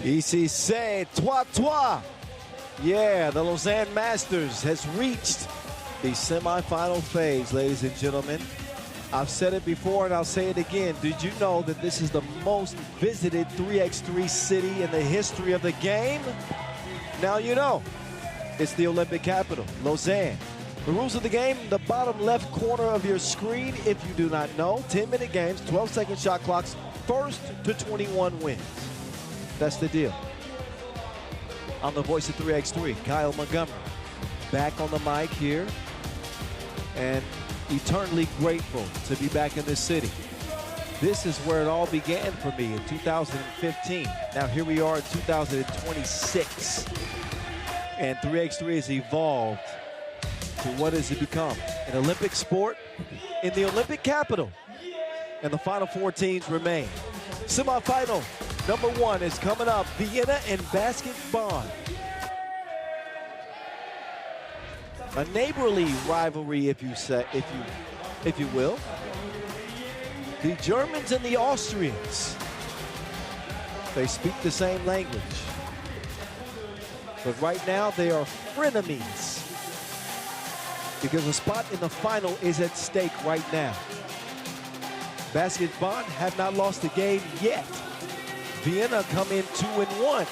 Ici c'est 3-3. Yeah, the Lausanne Masters has reached the semifinal phase, ladies and gentlemen. I've said it before and I'll say it again. Did you know that this is the most visited 3x3 city in the history of the game? Now you know. It's the Olympic capital, Lausanne. The rules of the game, the bottom left corner of your screen. If you do not know, 10-minute games, 12-second shot clocks, first to 21 wins. That's the deal. I'm the voice of 3x3, Kyle Montgomery. Back on the mic here, and eternally grateful to be back in this city. This is where it all began for me in 2015. Now here we are in 2026. And 3x3 has evolved to what has it become? An Olympic sport in the Olympic capital. And the final four teams remain. Semifinal number one is coming up. Vienna and Basket Bonn. A neighborly rivalry, if you will. The Germans and the Austrians. They speak the same language. But right now they are frenemies, because a spot in the final is at stake right now. Basket Bonn have not lost a game yet. Vienna come in 2-1.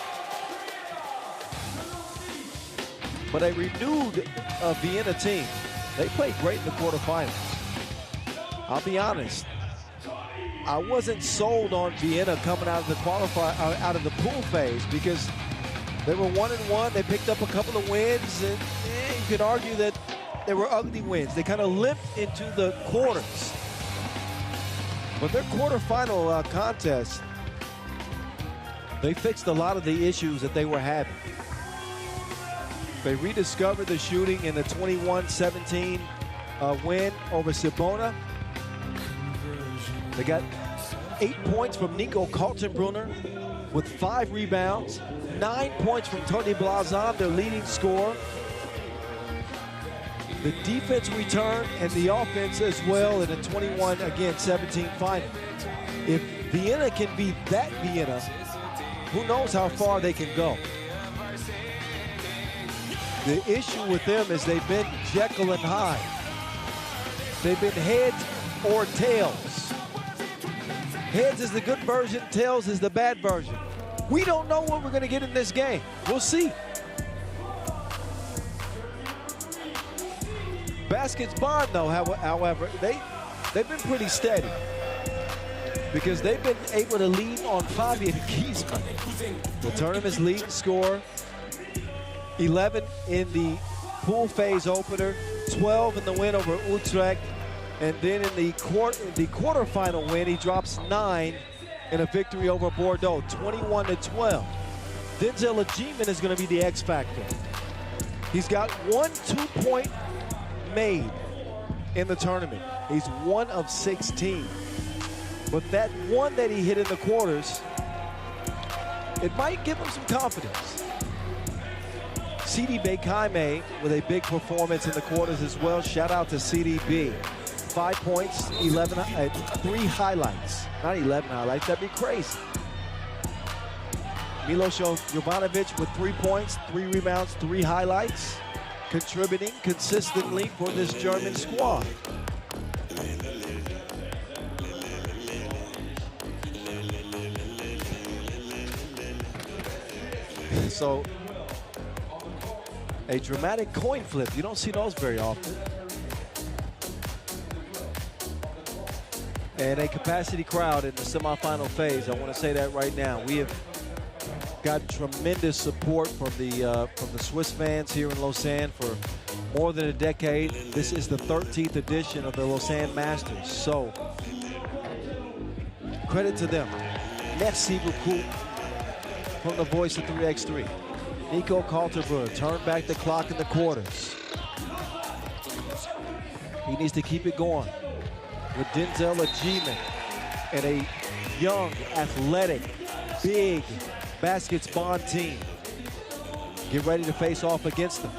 But a renewed Vienna team. They played great in the quarterfinals. I'll be honest, I wasn't sold on Vienna coming out of the out of the pool phase, because they were 1-1. They picked up a couple of wins, and you could argue that they were ugly wins. They kind of limped into the quarters. But their quarterfinal contest, they fixed a lot of the issues that they were having. They rediscovered the shooting in the 21-17 win over Cibona. They got 8 points from Nico Kaltenbrunner with 5 rebounds, 9 points from Tony Blazon, their leading scorer. The defense returned and the offense as well in a 21-17 final. If Vienna can beat that Vienna, who knows how far they can go. The issue with them is they've been Jekyll and Hyde. They've been heads or tails. Heads is the good version, tails is the bad version. We don't know what we're going to get in this game. We'll see. Baskets Bonn, though, however, they've been pretty steady, because they've been able to lean on Fabian Kiesman, the tournament's leading scorer. 11 in the pool phase opener, 12 in the win over Utrecht, and then in the quarterfinal win, he drops 9 in a victory over Bordeaux, 21-12. Denzel Ajiman is going to be the X factor. He's got 1 2-point made in the tournament. He's 1 of 16. But that one that he hit in the quarters, it might give him some confidence. CDB Kaime with a big performance in the quarters as well. Shout out to CDB. 5 points, 3 highlights. Not 11 highlights, that'd be crazy. Milos Jovanovic with 3 points, 3 rebounds, 3 highlights, contributing consistently for this German squad. So, a dramatic coin flip. You don't see those very often. And a capacity crowd in the semifinal phase. I want to say that right now. We have got tremendous support from the Swiss fans here in Lausanne for more than a decade. This is the 13th edition of the Lausanne Masters. So, credit to them. Merci beaucoup from the voice of 3x3. Nico Kaltenbrunner turned back the clock in the quarters. He needs to keep it going with Denzel Ajiman and a young, athletic, big Baskets Bonn team. Get ready to face off against them.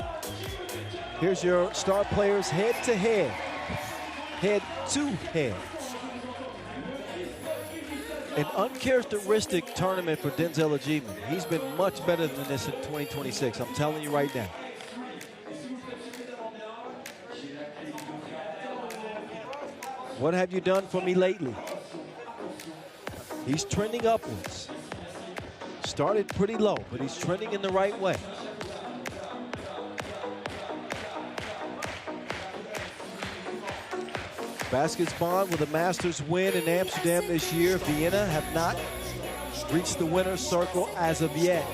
Here's your star players head to head. Head to head. An uncharacteristic tournament for Denzel Ajiman. He's been much better than this in 2026. I'm telling you right now. What have you done for me lately? He's trending upwards. Started pretty low, but he's trending in the right way. Baskets Bonn with a Masters win in Amsterdam this year. Vienna have not reached the winner's circle as of yet.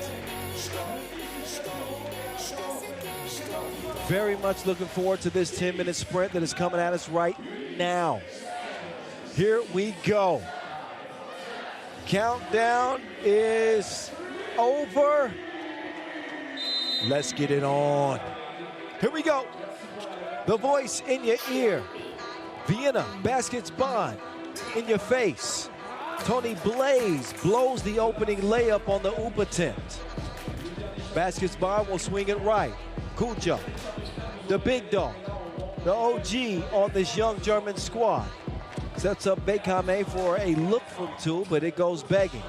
Very much looking forward to this 10-minute sprint that is coming at us right now. Here we go. Countdown is over. Let's get it on. Here we go. The voice in your ear. Vienna, Baskets Bonn, in your face. Tony Blaze blows the opening layup on the oop attempt. Baskets Bonn will swing it right. Kujo, the big dog, the OG on this young German squad. Sets up Bekame for a look from two, but it goes begging.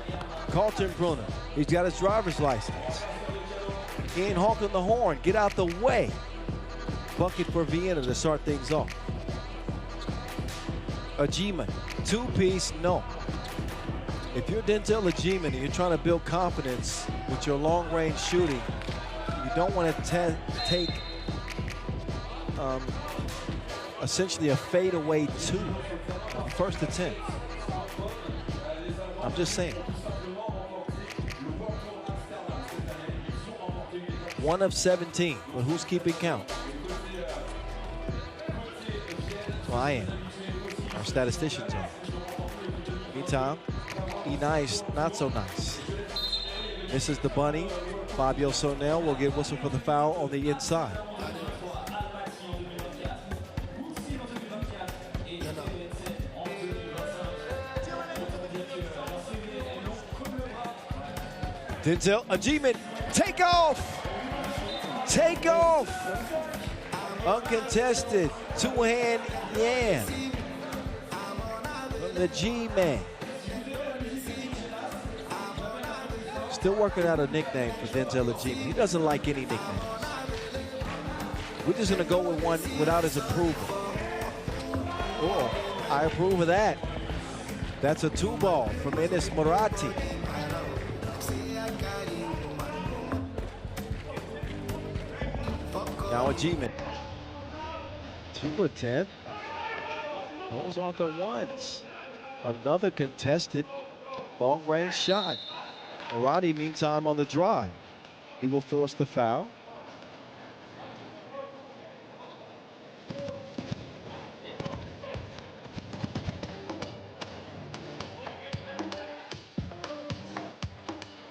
Carlton Brunner, he's got his driver's license. Ian Hawk on the horn, get out the way. Bucket for Vienna to start things off. Ajiman, two-piece, no. If you're Denzel Ajiman and you're trying to build confidence with your long-range shooting, you don't want to take essentially a fadeaway two. First attempt. I'm just saying. 1 of 17, but who's keeping count? Well, I am. Our statisticians are. Meantime, E-Nice, not so nice. This is the bunny. Fabio Sonel will get whistle for the foul on the inside. Denzel Ajiman, take off! Take off! Uncontested, two-hand yam from the G-Man. Still working out a nickname for Denzel Ajiman. He doesn't like any nicknames. We're just gonna go with one without his approval. Oh, I approve of that. That's a two ball from Enes Moratti. Now Ajiman. 2 of 10. Those aren't the ones. Another contested long-range shot. Moratti, meantime, on the drive. He will force the foul.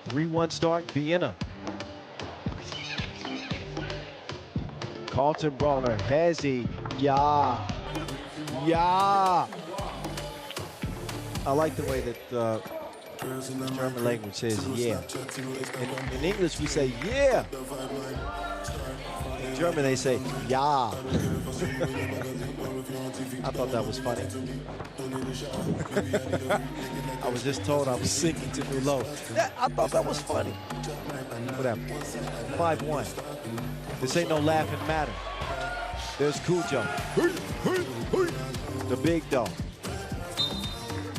Three-one start, Vienna. Carlton Brunner, Hezzy, yeah. I like the way that German language says yeah. In English, we say yeah. In German, they say ja. I thought that was funny. I was just told I was singing too low. Yeah, I thought that was funny. Whatever. 5-1. This ain't no laughing matter. There's Kujo. The big dog.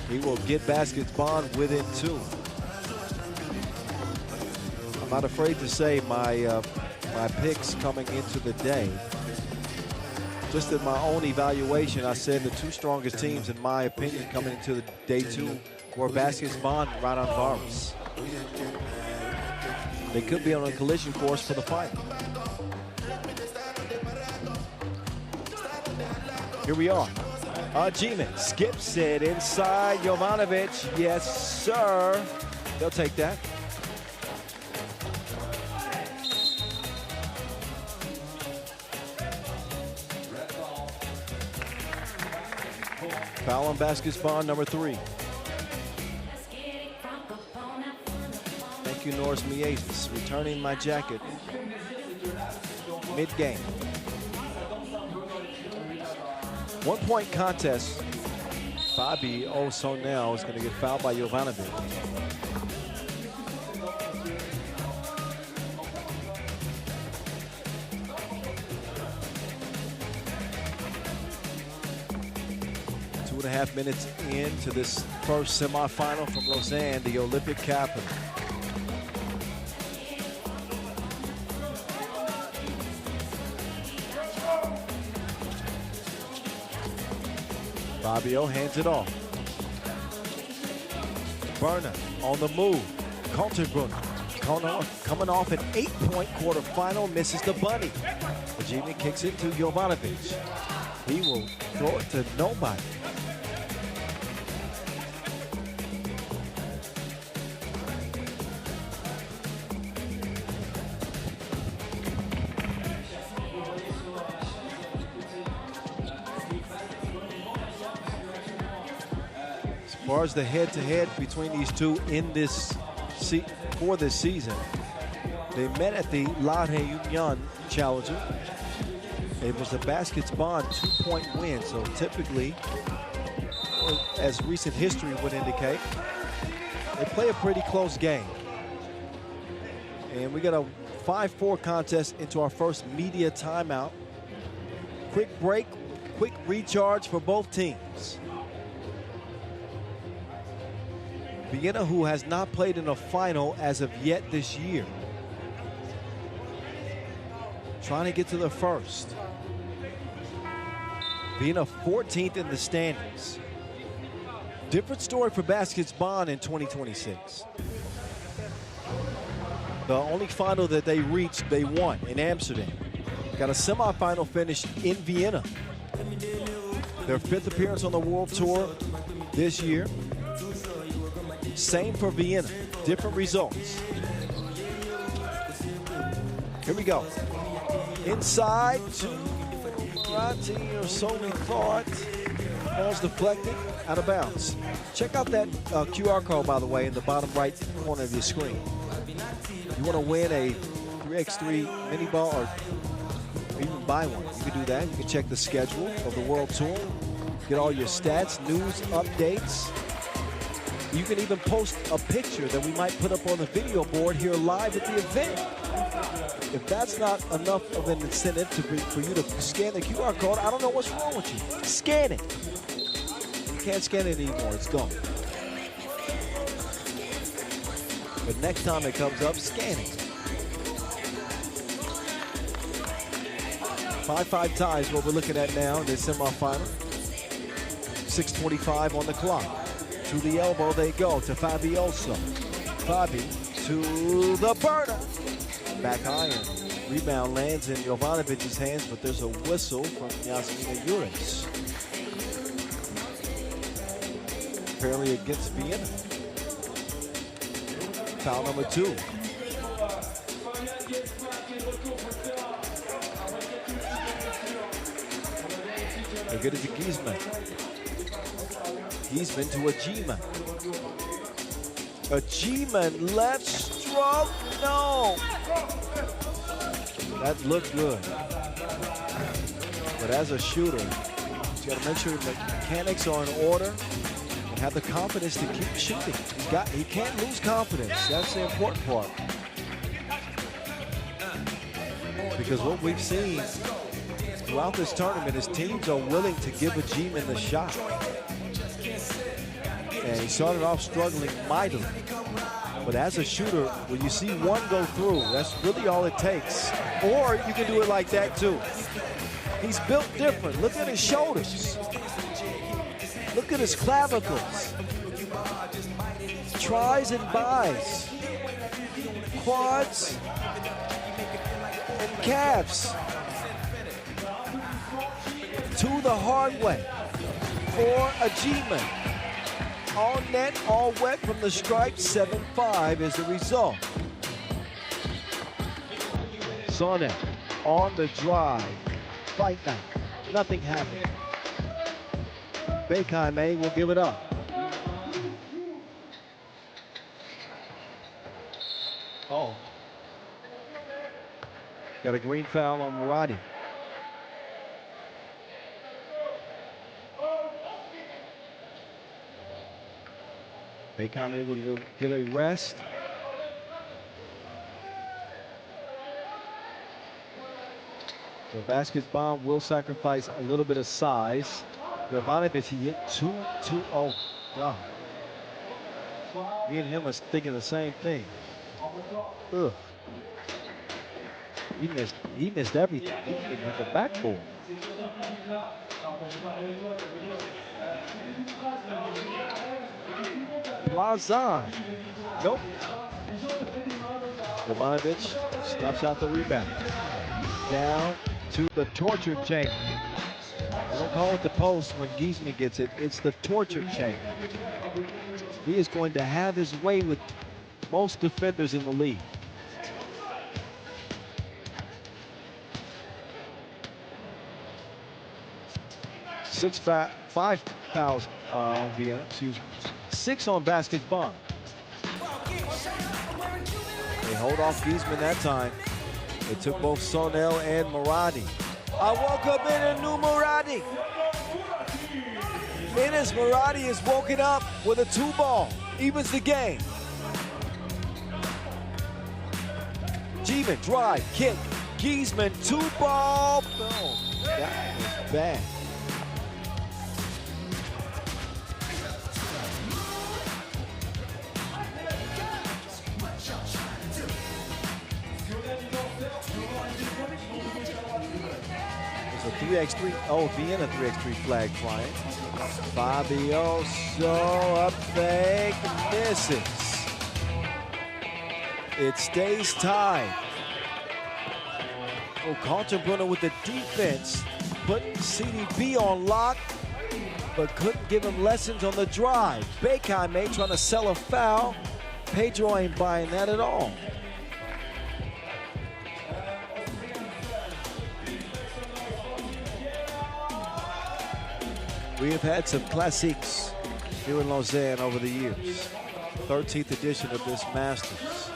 He will get Baskets Bonn within 2. I'm not afraid to say my picks coming into the day. Just in my own evaluation, I said the 2 strongest teams, in my opinion, coming into the day 2 were Baskets Bonn and Raudondvaris. They could be on a collision course for the final. Here we are. Ajiman skips it inside Jovanovic. Yes, sir. They'll take that. Foul on Baskets Bonn, number 3. Thank you, Norris Miasis. Returning my jacket mid-game. 1-point contest FIBA now is going to get fouled by Jovanovic. Two and a half minutes into this first semifinal from Lausanne, the Olympic capital. Fabio hands it off. Berner on the move. Kaltenbrunner coming off an 8-point quarterfinal, misses the bunny. Ajimi kicks it to Jovanovic. He will throw it to nobody. As far as the head-to-head between these two in this for this season, they met at the Union Challenger. It was the Baskets Bonn 2-point win, so typically, as recent history would indicate, they play a pretty close game. And we got a 5-4 contest into our first media timeout. Quick break, quick recharge for both teams. Vienna, who has not played in a final as of yet this year, trying to get to the first. Vienna 14th in the standings. Different story for Baskets Bonn in 2026. The only final that they reached, they won in Amsterdam. Got a semifinal finish in Vienna. Their 5th appearance on the World Tour this year. Same for Vienna, different results. Here we go. Inside to Ratti, or so we thought. Ball's deflected, out of bounds. Check out that QR code, by the way, in the bottom right corner of your screen. You want to win a 3x3 mini ball or even buy one, you can do that. You can check the schedule of the World Tour, get all your stats, news, updates. You can even post a picture that we might put up on the video board here live at the event. If that's not enough of an incentive for you to scan the QR code, I don't know what's wrong with you. Scan it. You can't scan it anymore. It's gone. But next time it comes up, scan it. 5-5 ties, what we're looking at now in this semifinal. 6:25 on the clock. To the elbow they go to Fabioso. Fabi to the burner. Back iron. Rebound lands in Jovanovic's hands, but there's a whistle from Yasmina Uris. Apparently against Vienna. Foul number 2. They get it to Giesman. Giesman to Ajima. Ajima left stroke. No. That looked good. But as a shooter, he's got to make sure the mechanics are in order and have the confidence to keep shooting. He can't lose confidence. That's the important part. Because what we've seen throughout this tournament is teams are willing to give Ajima the shot. And he started off struggling mightily. But as a shooter, when you see one go through, that's really all it takes. Or you can do it like that too. He's built different. Look at his shoulders. Look at his clavicles. Tries and buys. Quads and calves. To the hard way for Ajima. All net, all wet from the stripe. 7-5 is the result. Sonnet on the drive. Fight night. Nothing happened. Bekame will give it up. Oh. Got a green foul on Muradi. They come in with a get a rest. So basketball will sacrifice a little bit of size. Raudondvaris, he hit 2-2. Oh, God. Me and him was thinking the same thing. Ugh. He missed everything. He hit the backboard. Lausanne. Nope. Raudondvaris stops out the rebound. Down to the torture chamber. They don't call it the post when Giesman gets it. It's the torture chamber. He is going to have his way with most defenders in the league. Five fouls on Vienna. Excuse me. 6 on basketball. They hold off Giesman that time. They took both Sonel and Maradi. I woke up in a new Maradi. Menace Maradi is woken up with a 2-ball. Evens the game. Giesman, drive, kick. Giesman, 2-ball. Boom. That was bad. There's a 3x3. Oh, Vienna 3x3 flag flying. Fabio, so up fake, misses. It stays tied. Oh, Kaltenbrunner with the defense, putting CDB on lock, but couldn't give him lessons on the drive. Bekame trying to sell a foul. Pedro ain't buying that at all. We have had some classics here in Lausanne over the years. 13th edition of this Masters.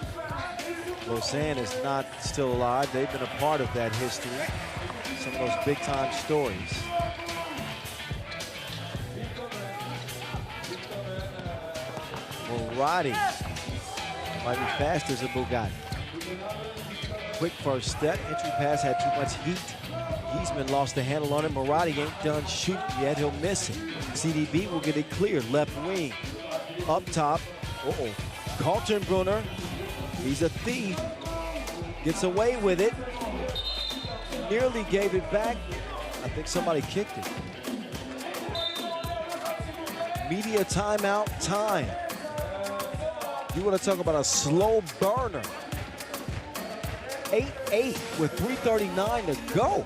Lausanne is not still alive. They've been a part of that history. Some of those big time stories. Maradi might be fast as a Bugatti. Quick first step. Entry pass had too much heat. Giesman lost the handle on it. Maradi ain't done shooting yet. He'll miss it. CDB will get it cleared. Left wing. Up top. Uh-oh. Kaltenbrunner. He's a thief. Gets away with it. Nearly gave it back. I think somebody kicked it. Media timeout time. You want to talk about a slow burner. 8-8 with 3:39 to go.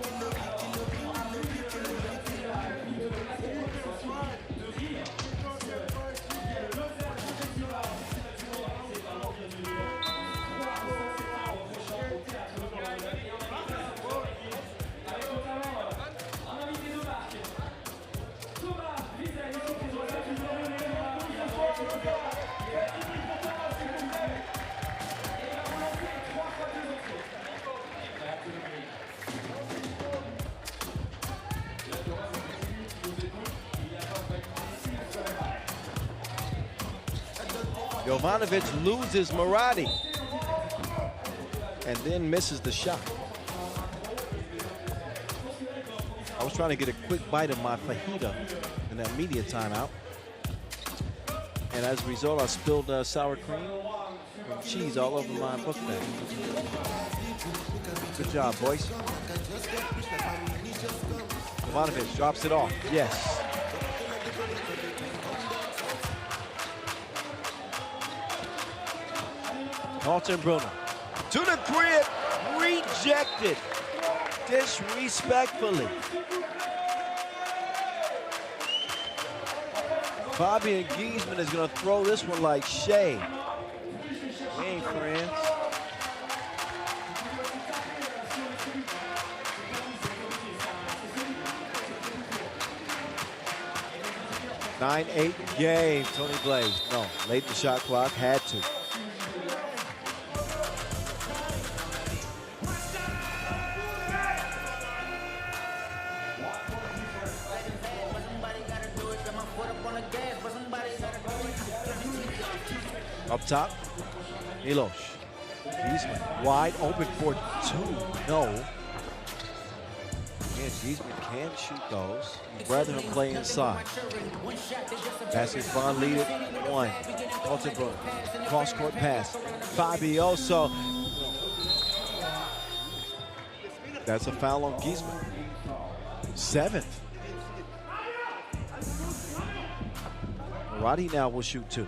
Jovanovic loses Maradi and then misses the shot. I was trying to get a quick bite of my fajita in that media timeout. And as a result, I spilled sour cream and cheese all over my book bag. Good job, boys. Jovanovic drops it off. Yes. Kaltenbrunner to the grip, rejected, disrespectfully. Fabian Giesman is going to throw this one like shade. We ain't friends. (9-8) game, Tony Blaze. No, late in the shot clock, had to. Up top, Milos. Giesman wide open for two. No. Yeah, Giesman can shoot those. You'd rather him play inside. Baskets Bonn lead it 1. Hoptrans, cross-court pass. Fabioso. That's a foul on Giesman. 7th. Roddy now will shoot 2.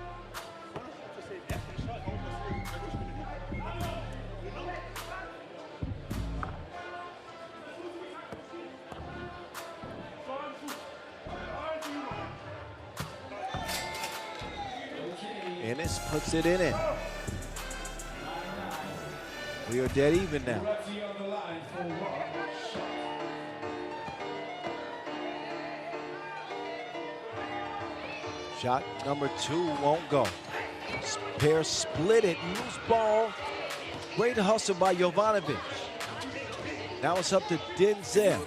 Ennis puts it in it. We are dead even now. Shot number 2 won't go. Pair split it, loose ball. Great hustle by Jovanovic. Now it's up to Denzel.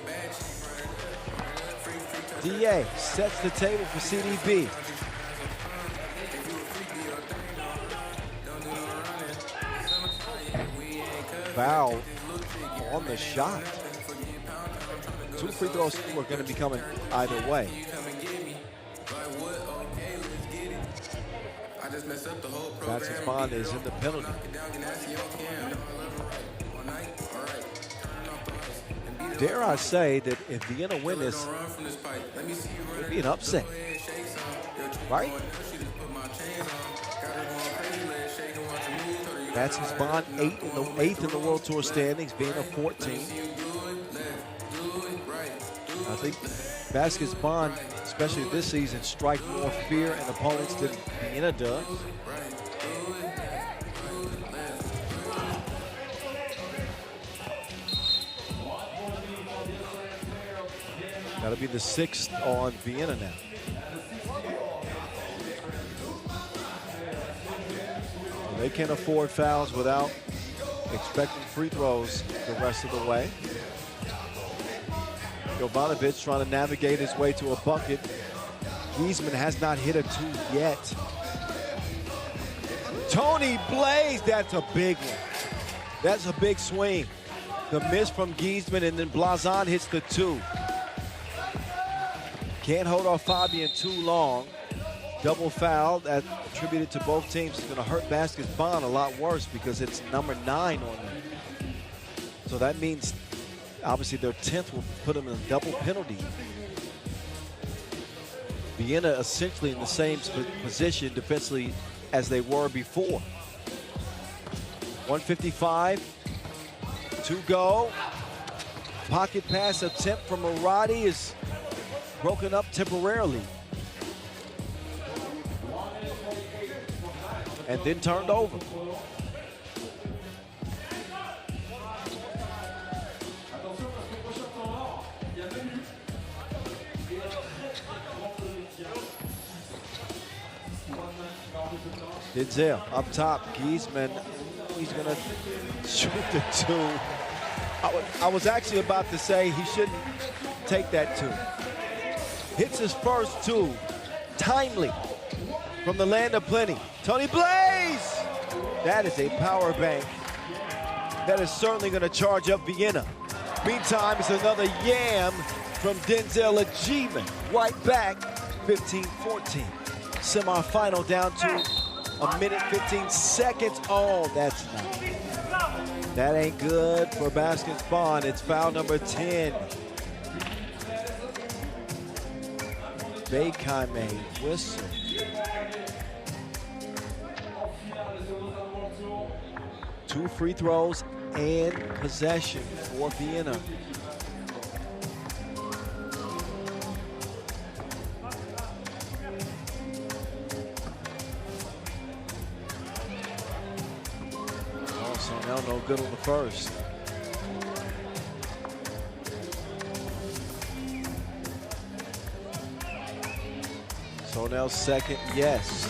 DA sets the table for CDB. Foul on the shot. 2 free throws are going to be coming either way. Baskets Bonn is in the penalty. Dare I say that if Vienna win this, it would be an upset, right? Baskets Bonn 8th in the World Tour standings, Vienna 14. I think Baskets Bonn, especially this season, strike more fear in opponents than Vienna does. That'll be the 6th on Vienna now. They can't afford fouls without expecting free throws the rest of the way. Jovanovic trying to navigate his way to a bucket. Giesman has not hit a 2 yet. Tony Blaze, that's a big one. That's a big swing. The miss from Giesman, and then Blazon hits the 2. Can't hold off Fabian too long. Double foul that attributed to both teams is going to hurt Baskets Bonn a lot worse because it's number 9 on them. So that means obviously their 10th will put them in a double penalty. Vienna essentially in the same position defensively as they were before. 1:55 to go. Pocket pass attempt from Maradi is broken up temporarily. And then turned over. Denzel up top. Giesman, he's gonna shoot the 2. I was actually about to say he shouldn't take that 2. Hits his first 2, timely, from the land of plenty. Tony Blaze! That is a power bank. That is certainly going to charge up Vienna. Meantime, it's another yam from Denzel Ajiman. Right back, 15-14. Semi-final down to a minute, 15 seconds. Oh, that's not. That ain't good for Baskets Bonn. It's foul number 10. Bekame whistle. Two free throws and possession for Vienna. Also now no good on the first. So now second, yes.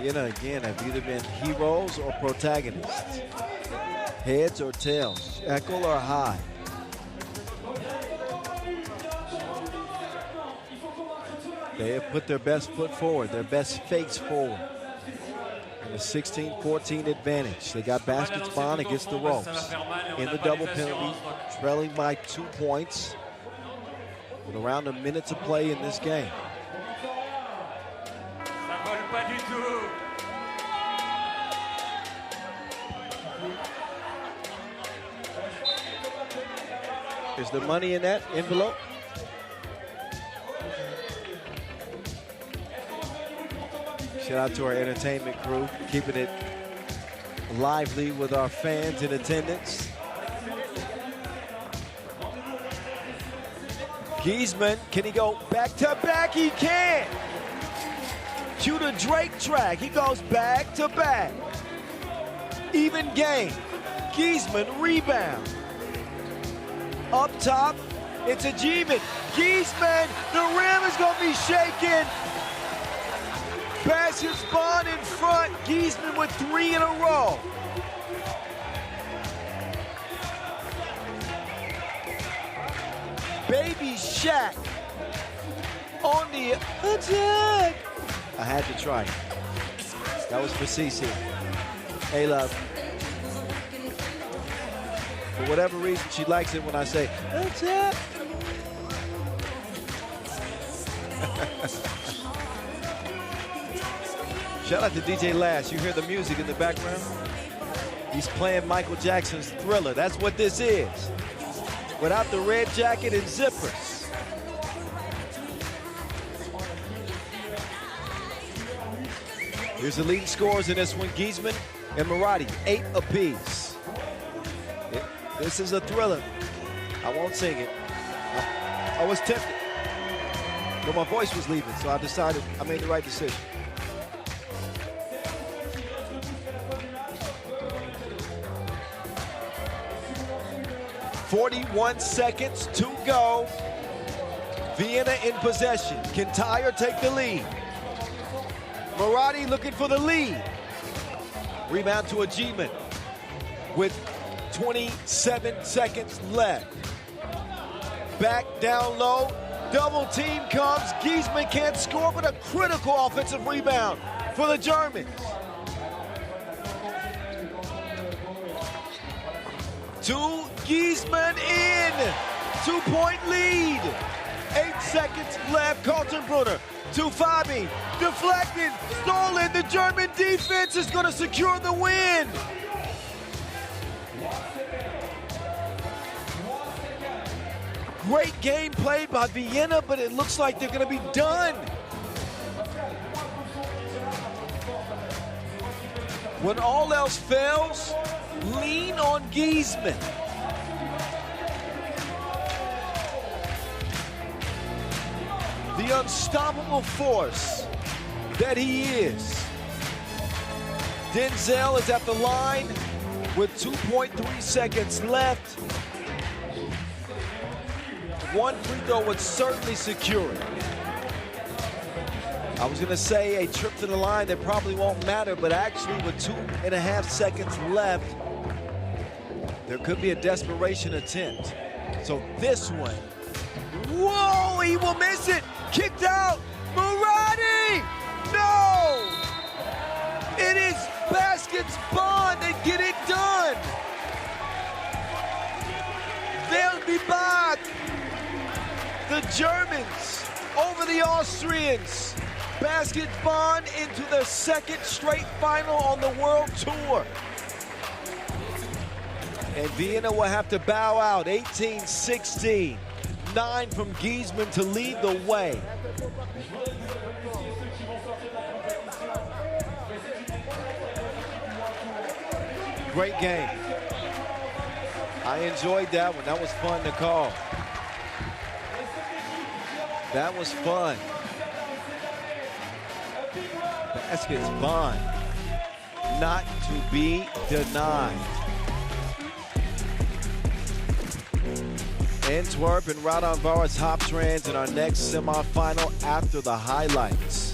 Vienna, again, have either been heroes or protagonists. Heads or tails, Eckel or high. They have put their best foot forward, their best face forward. And a 16-14 advantage. They got baskets Bonn against the ropes. In the double penalty, trailing by 2 points. With around a minute to play in this game. Is there money in that envelope? Shout out to our entertainment crew, keeping it lively with our fans in attendance. Giesman, can he go back to back? He can. Cue the Drake track. He goes back to back. Even game. Giesman rebound. Up top, it's a Giesman. Giesman, the rim is going to be shaken. Baskets Bonn in front. Giesman with 3 in a row. Baby Shaq on the attack. I had to try it. That was for CC. Hey, love. For whatever reason, she likes it when I say, attack. Shout out to DJ Lash. You hear the music in the background? He's playing Michael Jackson's Thriller. That's what this is. Without the red jacket and zippers. Here's the leading scorers in this one, Giesman and Marotti, 8 apiece. This is a thriller. I won't sing it. I was tempted. But my voice was leaving, so I decided I made the right decision. .41 seconds to go. Vienna in possession. Can Tyre take the lead? Marotti looking for the lead. Rebound to a Giesman with 27 seconds left. Back down low. Double team comes. Giesman can't score, but a critical offensive rebound for the Germans. Giesman in. 2-point lead. 8 seconds left. Kaltenbrunner to Fabi. Deflected. Stolen. The German defense is going to secure the win. Great game played by Vienna, but it looks like they're going to be done. When all else fails, lean on Giesman. The unstoppable force that he is. Denzel is at the line with 2.3 seconds left. One free throw would certainly secure it. I was going to say a trip to the line that probably won't matter, but actually with 2.5 seconds left, there could be a desperation attempt. So this one, whoa, he will miss it. Kicked out, Marotti! No! It is baskets Bonn that get it done. They'll be back. The Germans over the Austrians. Baskets Bonn into their second straight final on the World Tour. And Vienna will have to bow out, 18-16. 9 from Giesman to lead the way. Great game. I enjoyed that one. That was fun to call. That was fun. Baskets Bonn, not to be denied. Antwerp and Raudondvaris Hoptrans in our next semifinal after the highlights.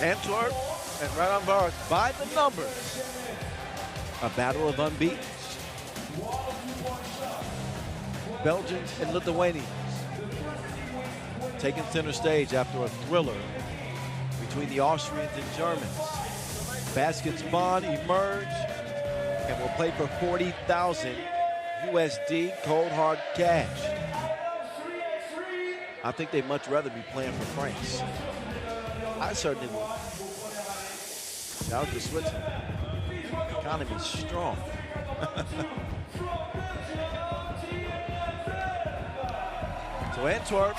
Antwerp and Raudondvaris by the numbers. A battle of unbeaten. Belgians and Lithuanians taking center stage after a thriller between the Austrians and Germans. Baskets Bonn emerge and will play for 40,000 USD cold hard cash. I think they'd much rather be playing for France. I certainly would. Shout out to Switzerland. Economy's strong. So Antwerp,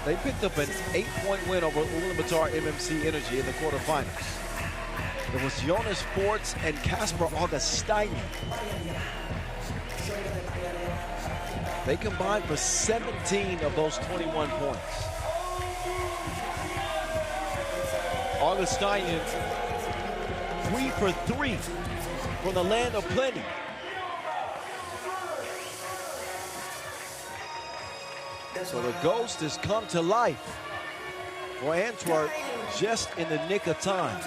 they picked up an 8-point win over Ulaanbaatar MMC Energy in the quarterfinals. It was Jonas Forts and Casper Augustine. They combined for 17 of those 21 points. Augustine 3 for 3 from the land of plenty. So the ghost has come to life for Antwerp just in the nick of time.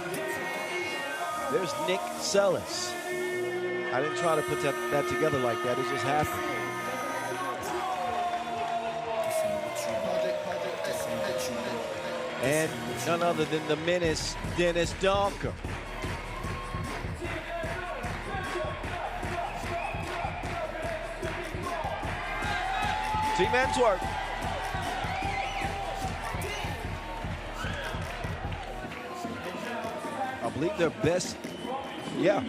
There's Nick Sellis. I didn't try to put that together like that. It just happened. And none other than the menace, Dennis Donker. Team Antwerp. I believe their best, yeah.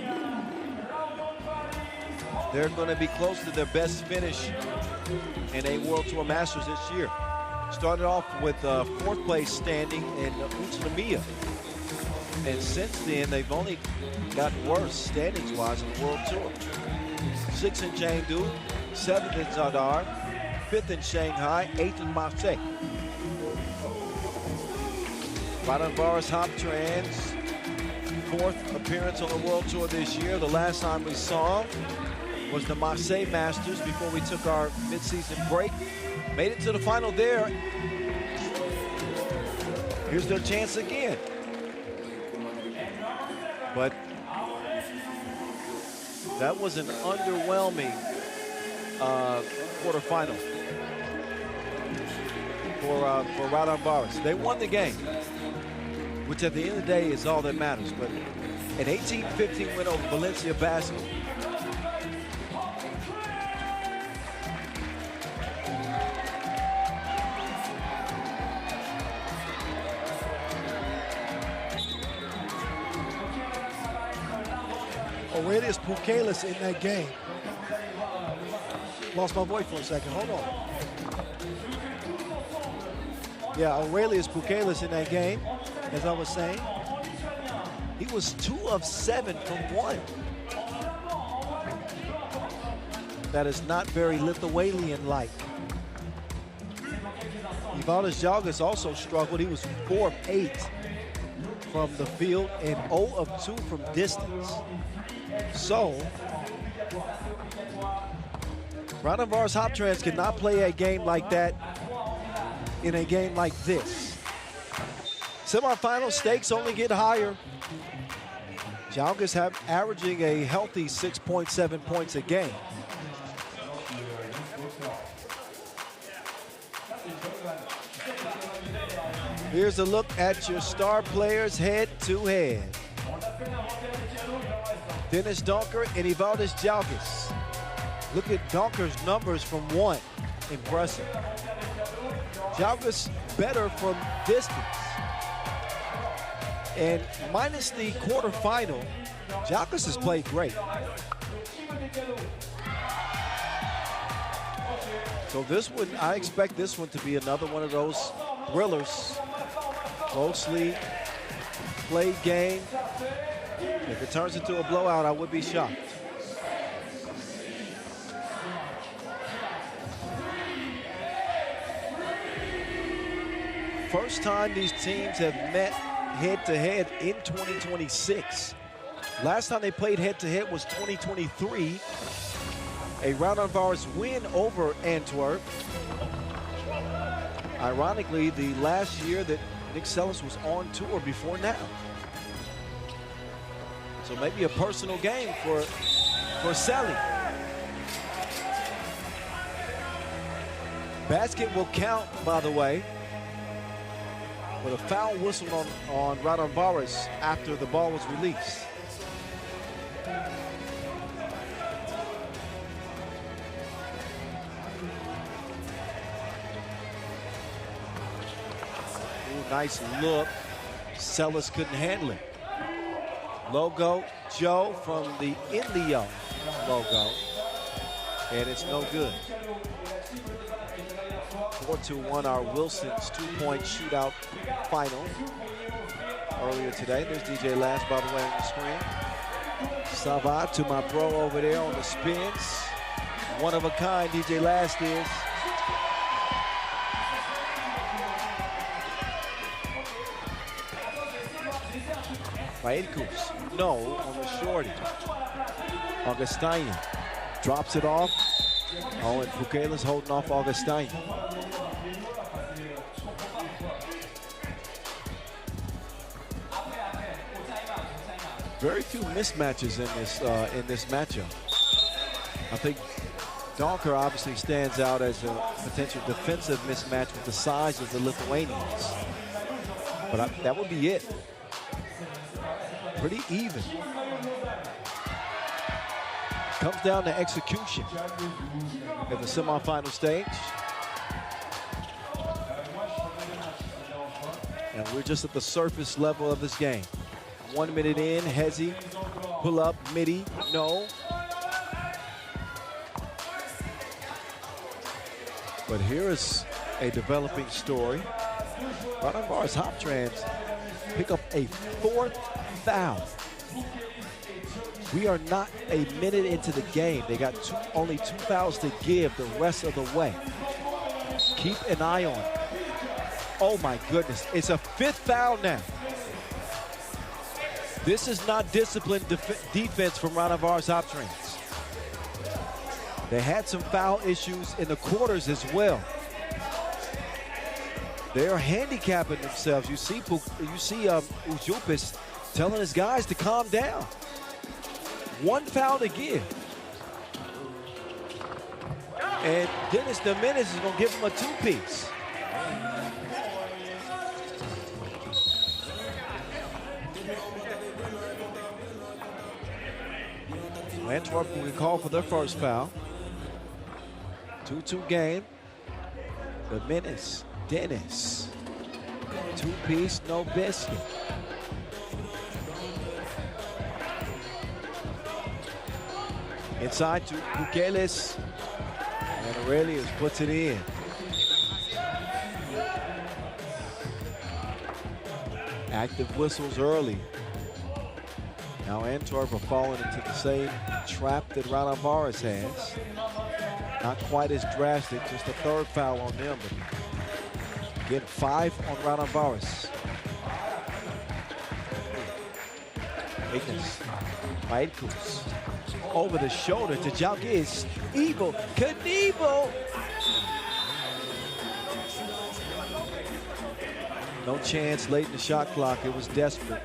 They're going to be close to their best finish in a World Tour Masters this year. Started off with fourth place standing in Utsunomiya. And since then, they've only gotten worse standings-wise in the World Tour. 6th in Chengdu, 7th in Zadar, 5th in Shanghai, 8th in Marseille. Raudondvaris Hoptrans, 4th appearance on the World Tour this year. The last time we saw him was the Marseille Masters before we took our mid-season break. Made it to the final there. Here's their chance again. But that was an underwhelming quarterfinal for Raudondvaris. They won the game, which at the end of the day is all that matters. But an 18-15 win over Valencia Basket. Aurelius Pukelis in that game. Lost my voice for a second. Hold on. Yeah, Aurelius Pukelis in that game, as I was saying. He was 2 of 7 from 1. That is not very Lithuanian-like. Ivaldis Jalgas also struggled. He was 4 of 8 from the field and 0 of 2 from distance. So, Raudondvaris Hoptrans cannot play a game like that in a game like this. Semifinal stakes only get higher. Jalgas have averaging a healthy 6.7 points a game. Here's a look at your star players head-to-head. Dennis Donker and Ivaldis Jalgas. Look at Donker's numbers from 1. Impressive. Jalgas better from distance. And minus the quarterfinal, Jalgas has played great. So this one, I expect this one to be another one of those thrillers. Closely played game. If it turns into a blowout, I would be shocked. First time these teams have met head-to-head in 2026. Last time they played head-to-head was 2023. A Raudondvaris win over Antwerp. Ironically, the last year that Nick Sellis was on tour before now. So maybe a personal game for Sally. Basket will count, by the way, with a foul whistled on Raudondvaris after the ball was released. Ooh, nice look. Sellis couldn't handle it. Logo, Joe from the Indio logo. And it's no good. 4-1 our Wilson's two-point shootout final earlier today. There's DJ Last, by the way, on the screen. Savat to my bro over there on the spins. One of a kind, DJ Last is. Vaidkus, no, on the shorty. Augustine drops it off. Oh, and Fukela's holding off Augustine. Very few mismatches in this matchup. I think Donker obviously stands out as a potential defensive mismatch with the size of the Lithuanians. But that would be it. Pretty even. Comes down to execution at the semifinal stage. And we're just at the surface level of this game. 1 minute in, Hezi, pull up, midi, no. But here is a developing story. Raudondvaris Hoptrans pick up a 4th foul. We are not a minute into the game. They got only 2 fouls to give the rest of the way. Keep an eye on it. Oh my goodness, it's a 5th foul now. This is not disciplined defense from Raudondvaris Hoptrans. They had some foul issues in the quarters as well. They are handicapping themselves. You see Ujupis telling his guys to calm down. 1 foul to give. And Dennis Dominguez is going to give him a 2-piece. Antwerp will be called for their first foul. 2-2 game. Dominguez, Dennis. 2-piece, no biscuit. Inside to Bukeles. And Aurelius puts it in. Active whistles early. Now Antwerp are falling into the same trap that Raudondvaris has. Not quite as drastic, just a 3rd foul on them. But again, 5 on Raudondvaris. Ignis, Vaidkus. Over the shoulder to Jalgis. Evil Knievel. No chance late in the shot clock. It was desperate.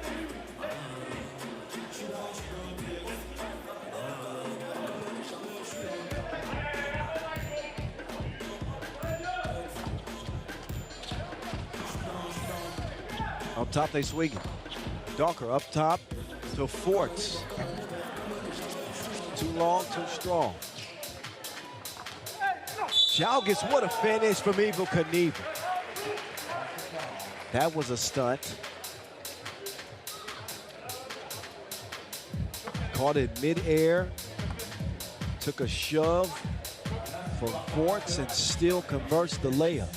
Up top, they swing it. Donker up top to Forts. Too long, too strong. Jalgis, what a finish from Evil Knievel. That was a stunt. Caught it mid-air. Took a shove from Forts and still converts the layup.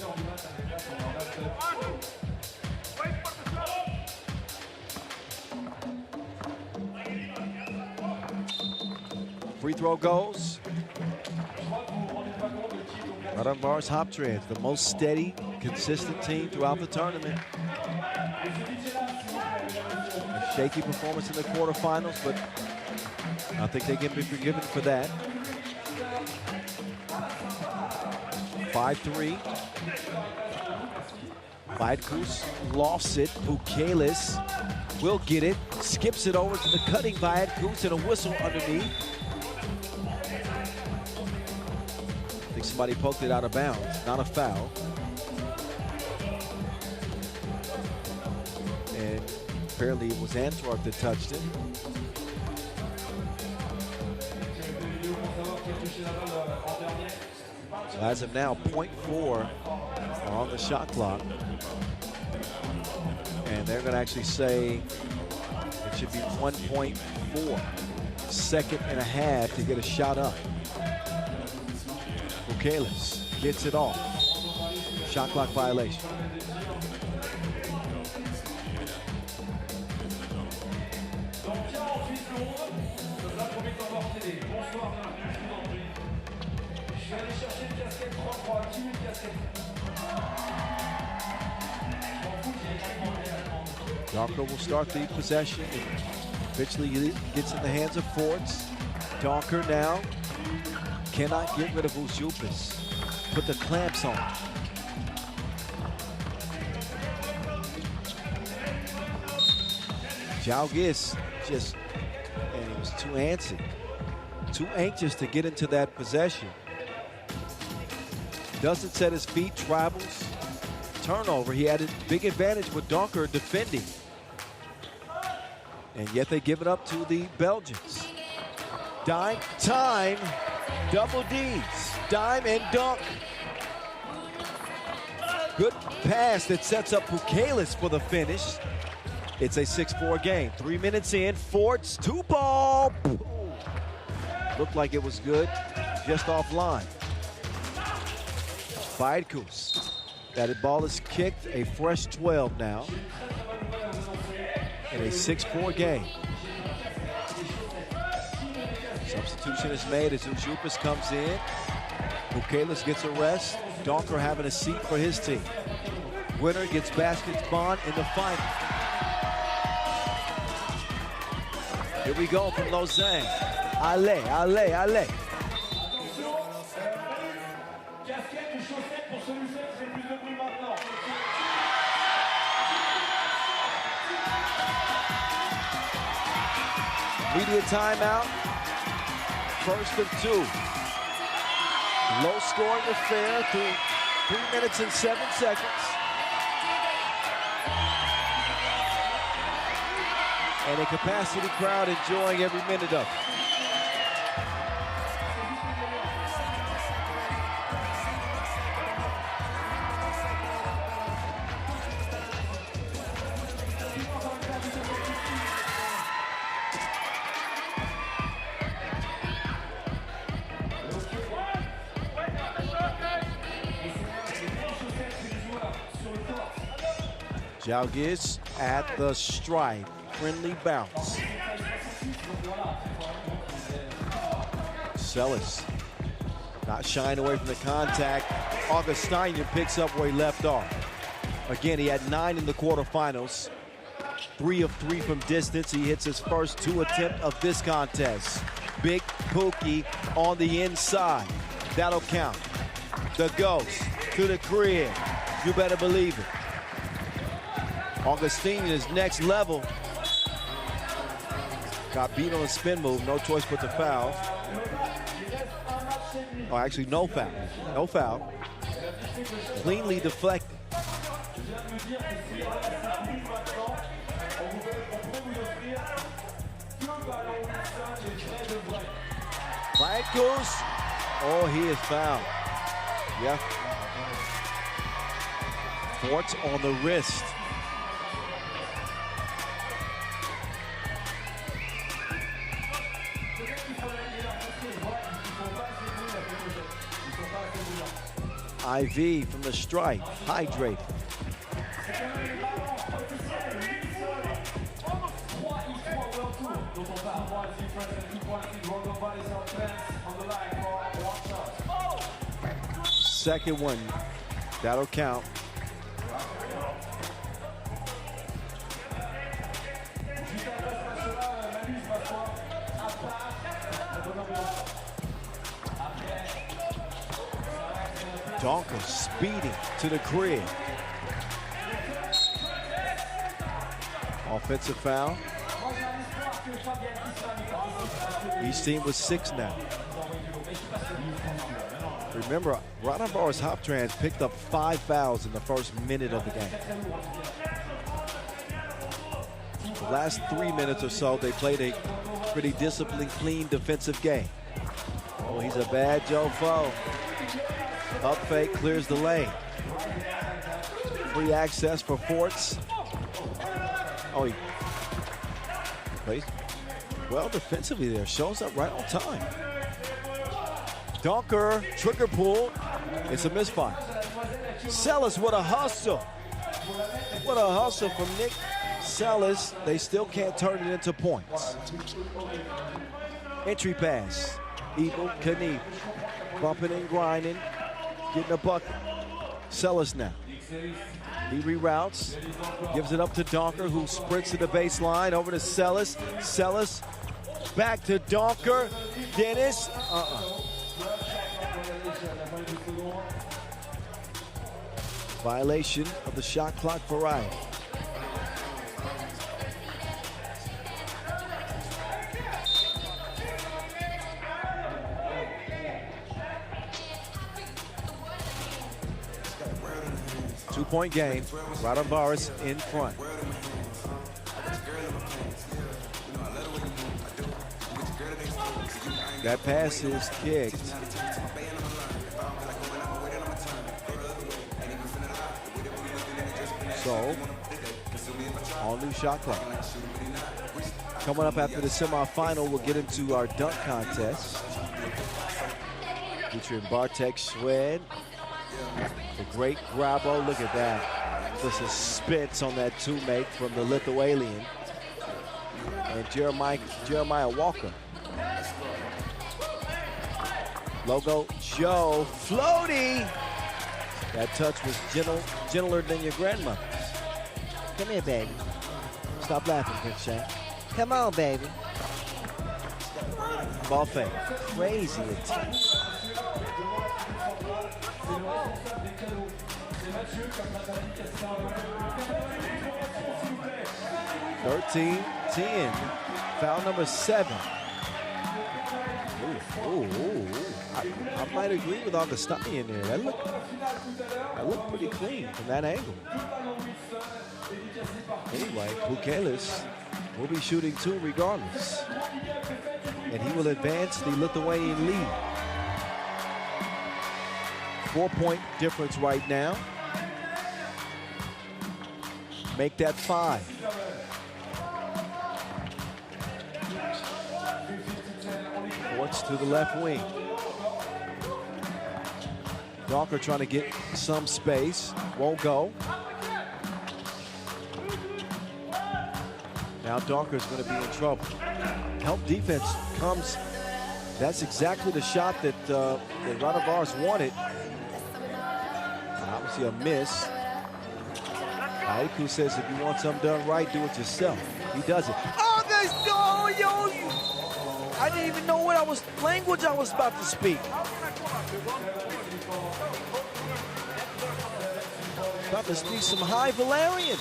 Free throw goes. Raudondvaris Hoptrans, the most steady, consistent team throughout the tournament. A shaky performance in the quarterfinals, but I think they can be forgiven for that. 5-3. Vaidkus lost it. Bukelis will get it. Skips it over to the cutting Vaidkus and a whistle underneath. I think somebody poked it out of bounds. Not a foul. And apparently it was Antwerp that touched it. So as of now, 0.4 on the shot clock. And they're going to actually say it should be 1.4. Second and a half to get a shot up. Bukelis gets it off. Shot clock violation. Donker will start the possession. Eventually gets in the hands of Forts. Donker now cannot get rid of Uzupis. Put the clamps on. Jalgis just, and he was too antsy. Too anxious to get into that possession. Doesn't set his feet, travels. Turnover. He had a big advantage with Donker defending. And yet they give it up to the Belgians. Dime, time, double D's. Dime and dunk. Good pass that sets up Bukelis for the finish. It's a 6-4 game. 3 minutes in, Forts, 2-ball. Looked like it was good, just offline. Vaidkus. That ball is kicked, a fresh 12 now. In a 6-4 game. Substitution is made as Uzupis comes in. Bukelis gets a rest. Donker having a seat for his team. Winner gets baskets Bonn in the final. Here we go from Lausanne. Allez, allez, allez. Media timeout. First and 2. Low scoring affair through 3 minutes and 7 seconds. And a capacity crowd enjoying every minute of it. Jalgis at the stripe. Friendly bounce. Sellis not shying away from the contact. Augustinian picks up where he left off. Again, he had 9 in the quarterfinals. 3 of 3 from distance. He hits his first 2 attempt of this contest. Big Pookie on the inside. That'll count. The ghost to the crib. You better believe it. Augustinian is next level. Got beat on a spin move. No choice but to foul. Oh, actually, no foul. No foul. Cleanly deflected. Vaidkus. Oh, he is fouled. Yeah. Forts on the wrist. IV from the stripe, hydrate. Second one, that'll count. Donker speeding to the crib. Offensive foul. Each team with 6 now. Remember, Raudondvaris Hoptrans picked up 5 fouls in the first minute of the game. The last 3 minutes or so, they played a pretty disciplined, clean defensive game. Oh, he's a bad Joe Foe. Up fake, clears the lane. Free access for Forts. Oh, he plays well defensively there. Shows up right on time. Donker, trigger pull. It's a misfire. Sellis, what a hustle. What a hustle from Nick Sellis. They still can't turn it into points. Entry pass. Eagle, Knievel. Bumping and grinding. Getting a bucket. Sellis now. He reroutes. Gives it up to Donker, who sprints to the baseline. Over to Sellis. Sellis back to Donker. Dennis. Violation of the shot clock variety. Two-point game. Raudondvaris in front. That pass is kicked. So, all new shot clock. Coming up after the semifinal, we'll get into our dunk contest. Featuring Bartek Schwed. The great Grabo, look at that. The suspense on that two-make from the Lithuanian. And Jeremiah Walker. Logo Joe Floaty. That touch was gentler than your grandmother's. Come here, baby. Stop laughing, Prince Shane. Come on, baby. Ball fake. Crazy attack. 13-10. Foul number 7. I might agree with Augustani in there. That looked pretty clean from that angle. Anyway, Bukelis will be shooting 2 regardless. And he will advance the Lithuanian lead. 4-point difference right now. Make that 5. Forts to the left wing. Donker trying to get some space. Won't go. Now Donker's going to be in trouble. Help defense comes. That's exactly the shot that Raudondvaris wanted. Obviously a miss. Aiku says if you want something done right, do it yourself. He does it. Oh, there's I didn't even know what language I was about to speak. About to speak some high Valerian.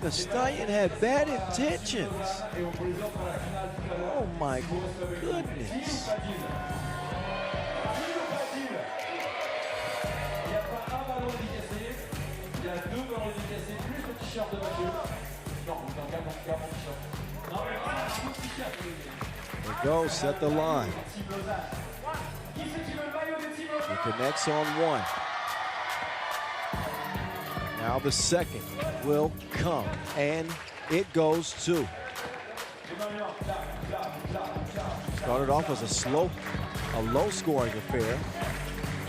The Stallion had bad intentions. Oh my goodness. There goes, set the line. He connects on 1. Now the second will come, and it goes 2. Started off as a low-scoring affair.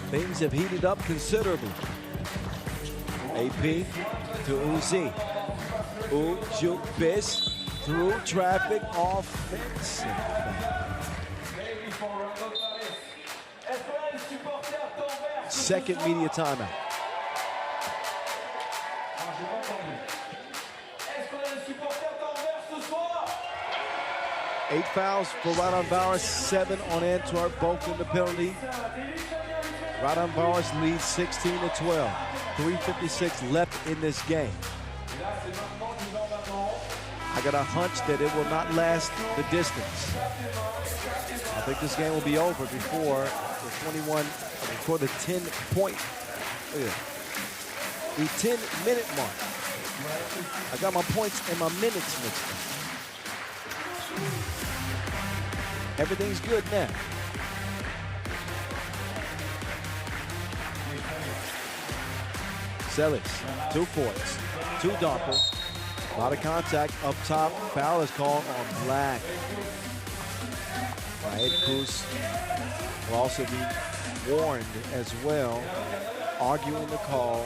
Things have heated up considerably. AP to Uzi. Ujubis through traffic, offensive. Second media timeout. Eight fouls for Raudondvaris, 7 on Antwerp, both in the penalty Raudondvaris leads 16-12. 3:56 left in this game. I got a hunch that it will not last the distance. I think this game will be over before the 10-point, the 10-minute mark. I got my points and my minutes mixed up. Everything's good now. Celis, 2 points, 2 dunkers. A lot of contact up top. Foul is called on Black. Kus will also be warned as well, arguing the call.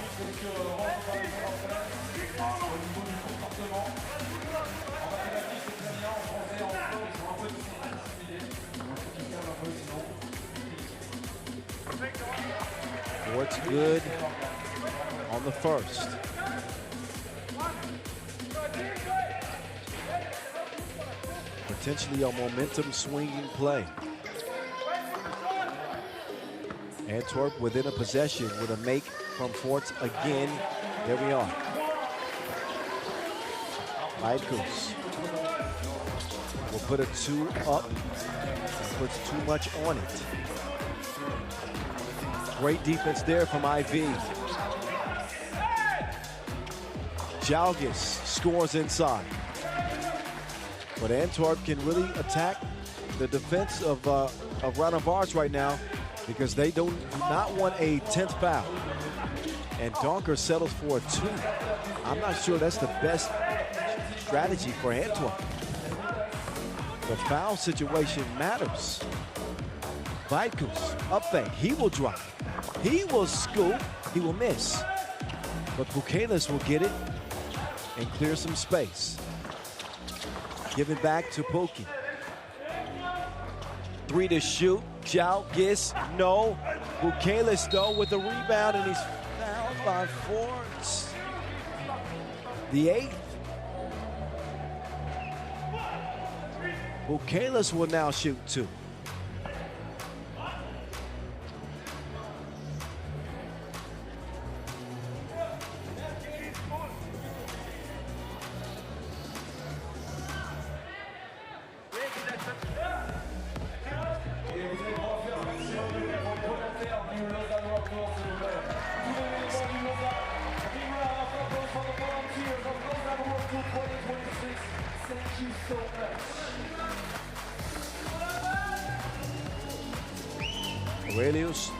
What's good on the first. Potentially a momentum swinging play. Antwerp within a possession with a make from Forts again. There we are. Kus will put a 2 up and puts too much on it. Great defense there from IV. Jalgis scores inside. But Antwerp can really attack the defense of Raudondvaris right now because they do not want a 10th foul. And Donker settles for a 2. I'm not sure that's the best strategy for Antwerp. The foul situation matters. Kus up fake. He will drive. He will scoop. He will miss. But Bukelis will get it and clear some space. Give it back to Pookie. 3 to shoot. Jalgis, no. Bukelis, though, with the rebound, and he's fouled by Forts. The 8th. Bukelis will now shoot 2.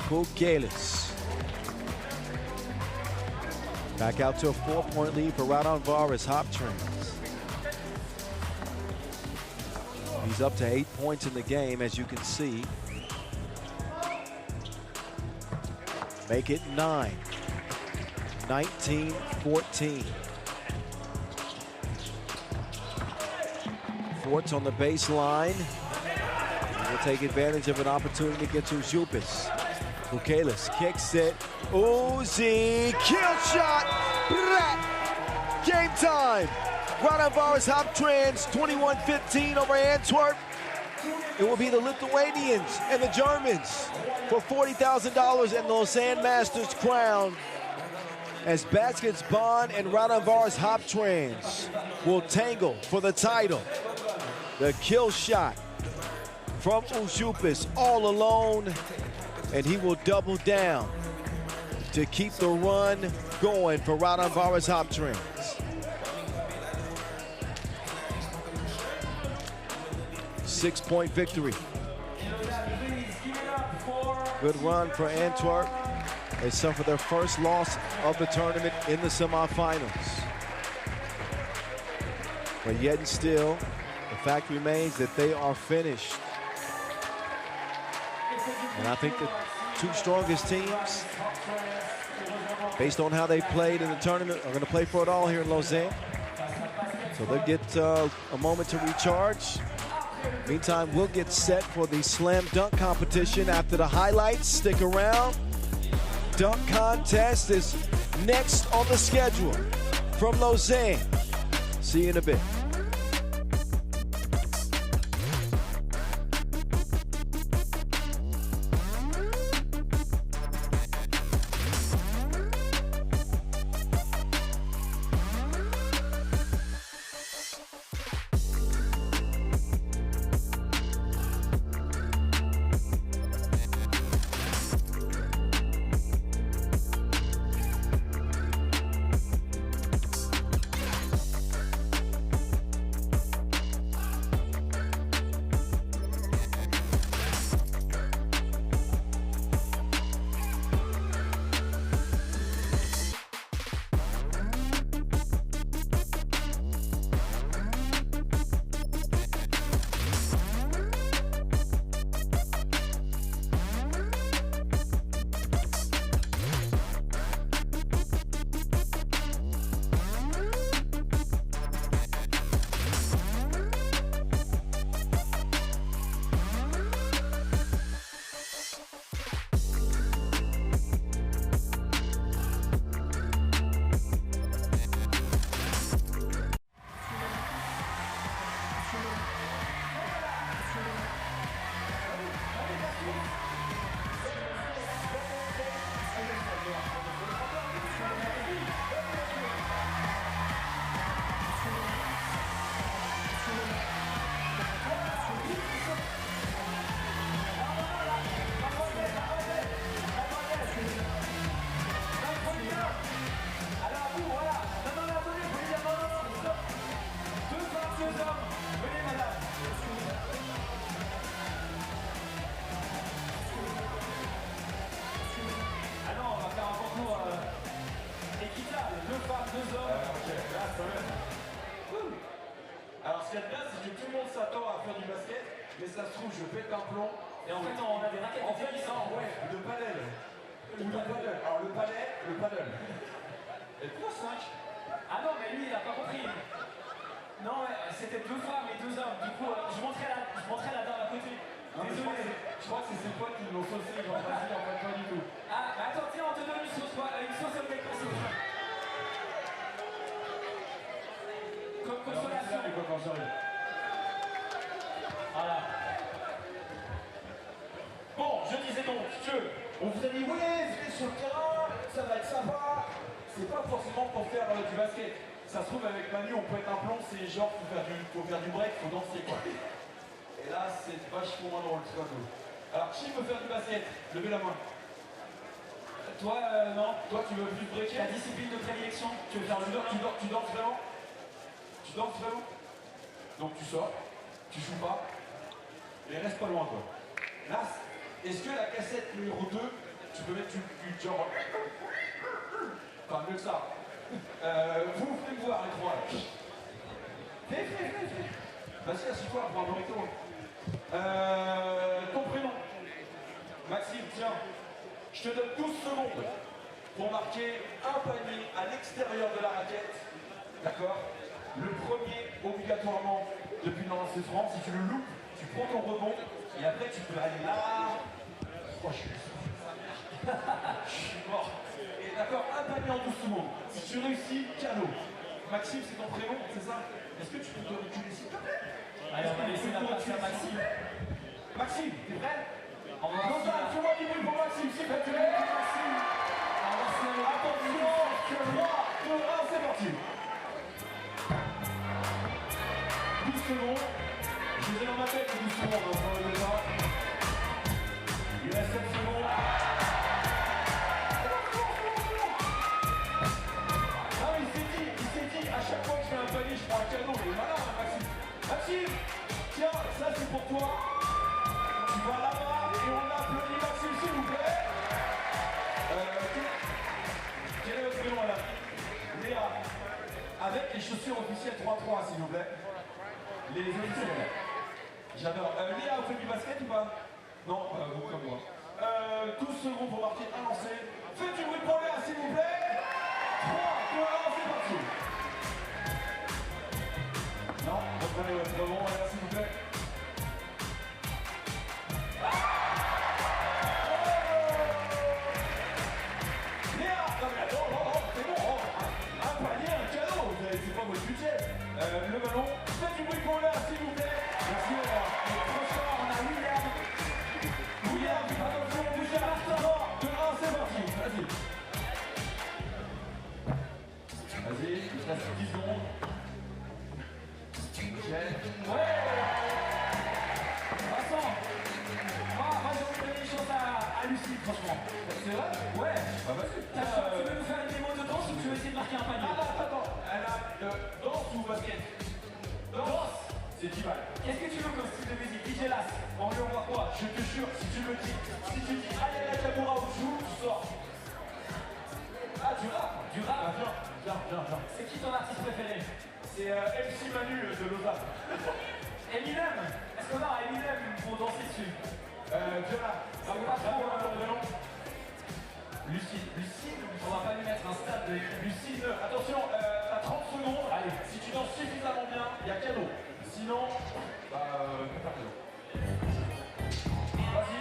Bukelis. Back out to a 4-point lead for Raudondvaris Hoptrans. He's up to 8 points in the game, as you can see. Make it 9. 19-14. Forts on the baseline. Will take advantage of an opportunity to get to Jupis. Bukelis kicks it. Uzi, kill shot. Game time. Raudondvaris Hoptrans 21-15 over Antwerp. It will be the Lithuanians and the Germans for $40,000 and the Lausanne Masters crown, as baskets Bonn and Raudondvaris Hoptrans will tangle for the title. The kill shot from Ujupis all alone, and he will double down to keep the run going for Raudondvaris Hoptrans. Six-point victory. Good run for Antwerp. They suffer their first loss of the tournament in the semifinals. But yet and still, the fact remains that they are finished. And I think the 2 strongest teams, based on how they played in the tournament, are going to play for it all here in Lausanne. So they'll get a moment to recharge. Meantime, we'll get set for the slam dunk competition after the highlights. Stick around. Dunk contest is next on the schedule from Lausanne. See you in a bit. ça se trouve, je pète un plomb. Et en fait, on a des raquettes en tennis. Ouais, le paddle. Ou le paddle. Alors le paddle. Et pourquoi 5? Ah non, mais lui, il a pas compris. Non, c'était 2 femmes et 2 hommes. Du coup, je montrais la dame à côté. Désolé. Je crois que c'est ses potes qui l'ont saucé, genre vas-y, en fait pas du tout. Ah, mais attends, tiens, on te donne une sauce au bec aussi. Comme consolation. Les copains, j'arrive. Voilà. Bon, je disais donc que On vous a dit, oui, venez sur le terrain, ça va être sympa. C'est pas forcément pour faire du basket. Ça se trouve, avec Manu, on peut être un plomb, c'est genre, faut faire du break, faut danser, quoi. Et là, c'est vachement moins drôle, tu vois. Alors, qui veut faire du basket? Levez la main. toi, non. Toi, tu veux plus breaker? Ta discipline de prédilection, tu veux faire le Tu danses vraiment? Tu danses vraiment? Donc tu sors, tu joues pas, et reste pas loin, quoi. Là, est-ce que la cassette numéro 2, tu peux mettre du genre... Enfin, mieux que ça. Vous venez me voir, les trois, là. Fais. Vas-y, assis-toi, pour un burrito. Ton prénom. Maxime, tiens. Je te donne 12 secondes pour marquer un panier à l'extérieur de la raquette. D'accord? Le premier, obligatoirement, depuis le lancer franc. Si tu le loupes, tu prends ton rebond. Et après, tu peux aller là. Oh, je suis mort. Et d'accord, un panier en 12 secondes. Si tu réussis, cadeau. Maxime, c'est ton prénom, c'est ça? Est-ce que tu peux te reculer, s'il te plaît? Allez, on va laisser la place à Maxime. Maxime, t'es prêt? On va Non, fais-moi du bruit pour Maxime, s'il te plaît. Maxime. Attention, 3, 2, 1, c'est parti. 12 secondes. Je les ai dans ma tête, les 12 secondes, on va le voir. Il reste 7 secondes. Ah, il s'est dit, à chaque fois que je fais un panier, je prends un cadeau. Il est malin, hein, Maxime. Maxime, tiens, ça c'est pour toi. Tu vas là-bas et on applaudit Maxime, s'il vous plaît. Quel est votre prénom, madame? Léa. Avec les chaussures officielles 3-3, s'il vous plaît. Les officiels. J'adore. Léa, vous faites du basket ou pas? Non, vous comme moi. 12 secondes pour marquer un lancer. Faites du bruit pour Léa, s'il vous plaît. 3, 2, 1, c'est parti. Non, reprenez votre rebond, Léa, s'il vous plaît. Léa, non mais attends, c'est bon, un panier, un cadeau, c'est pas votre budget. Le ballon, faites du bruit pour Léa, s'il vous plaît. Merci Léa. Trop fort, on a William. William, attention, bougez à l'instant. 2, 1, c'est parti, vas-y. Vas-y, il reste 10 secondes. Ouais. Vincent. Moi j'ai envie de donner une chance à Lucie, franchement. C'est vrai? Ouais. Ah vas-y. Tu veux nous faire une démo de danse ou tu veux essayer de marquer un panier? Attends. Elle a danse ou basket? Danse. C'est 10 balles. Qu'est-ce que tu veux comme style de musique? DJ Las. On lui envoie quoi? Je te jure, si tu me dis, allez la Nakamura ou joue, tu sors. Ah, du rap? Du rap. Viens. C'est qui ton artiste préféré? C'est MC Manu de Lausanne. Eminem. Est-ce qu'on a Eminem pour danser dessus? Viens là. Ça vous pas trop le nom? Lucine. On va pas lui mettre un stade de Lucine, attention, t'as 30 secondes. Allez, si tu danses suffisamment bien, il y a cadeau. Sinon, pas cadeau. Vas-y.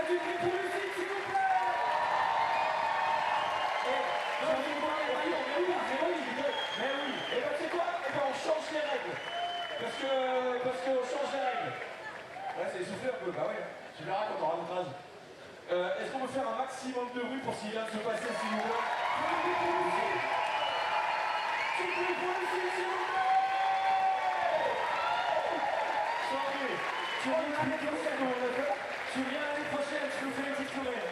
du bruit pour Lucie, s'il vous plaît. Mais oui, et ben c'est quoi? Et ben on change les règles. Parce que on change les règles. Ouais, c'est essoufflé un peu, bah ouais. Tu verras quand on rajoutera. Est-ce qu'on peut faire un maximum de bruit pour ce qui vient de se passer, s'il vous plaît? Du bruit pour Lucie, s'il vous plaît. Changez. Tu viens l'année prochaine, je nous fais une petite soirée.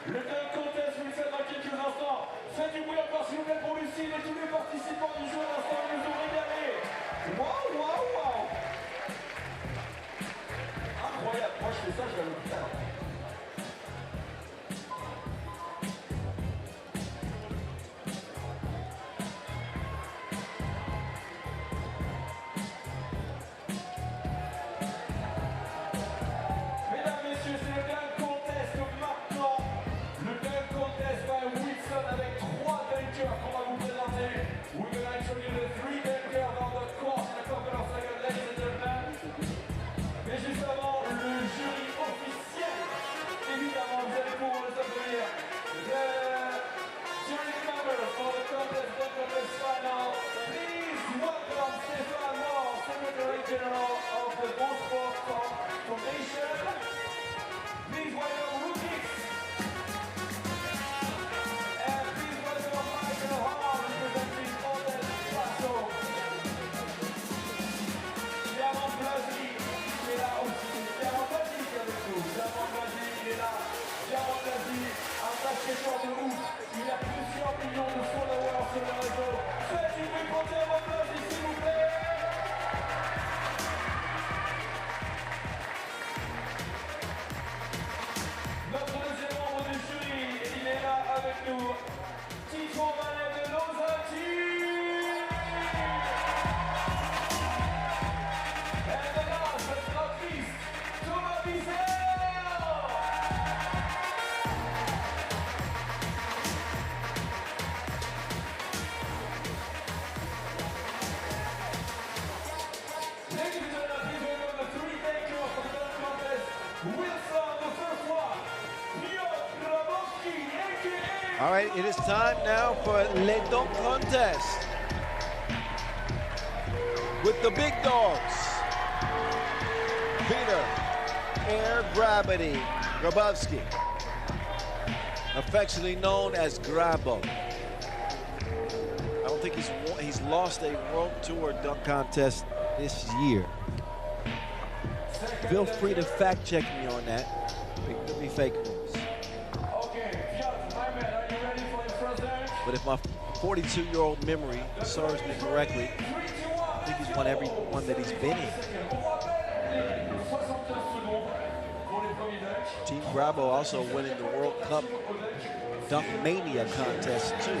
Le dunk contest vous le faites dans quelques instants. Faites du bruit encore s'il vous plaît pour Lucie et tous les participants du jeu à l'instant, ils nous ont régalé. Waouh, waouh, waouh. Incroyable, moi je fais ça, je vais à l'hôpital. Mesdames, messieurs, c'est le dunk contest maintenant. Le dunk contest by Wilson avec 3 dunkers qu'on va vous présenter. We're going to show you the 3 dunkers on the court in a couple of seconds, ladies and gentlemen. Mais juste avant, le jury officiel. Évidemment, vous allez pouvoir les applaudir. The jury members for the contest dunk contest final. Please welcome Stéphane Moore, Secretary General of the Bonn Sports Foundation. Please welcome Rubix. And please welcome Michael Hall, representing Odell Paso. Diamant Blasi, qui est là aussi. Diamant Blasi qui est avec nous. Diamant Blasi, il est là. Diamant Blasi, un basketteur de ouf. Il a plusieurs millions de followers sur le réseau. Faites du bruit pour Diamant Blasi, s'il vous plaît. Notre deuxième membre du jury, il est là avec nous. Tito Valet de Lausanne. And the last but not least, Thomas Wiesel. Ladies and gentlemen, please welcome the 3 takers of the dunk contest. Wilson, the first one. Piotr Rabowski, a.k.a. All right, it is time now for Le Dunk Contest with the big dogs. Peter Air Gravity Grabowski, affectionately known as Grabo. I don't think he's lost a World Tour dunk contest this year. Feel free to fact check me on that. It could be fake news. Okay, Piotr, my man, are you ready for the first dunk? But if my 42-year-old memory serves me correctly, I think he's won every one that he's been in. Team Grabo also winning the World Cup Dunk Mania contest too.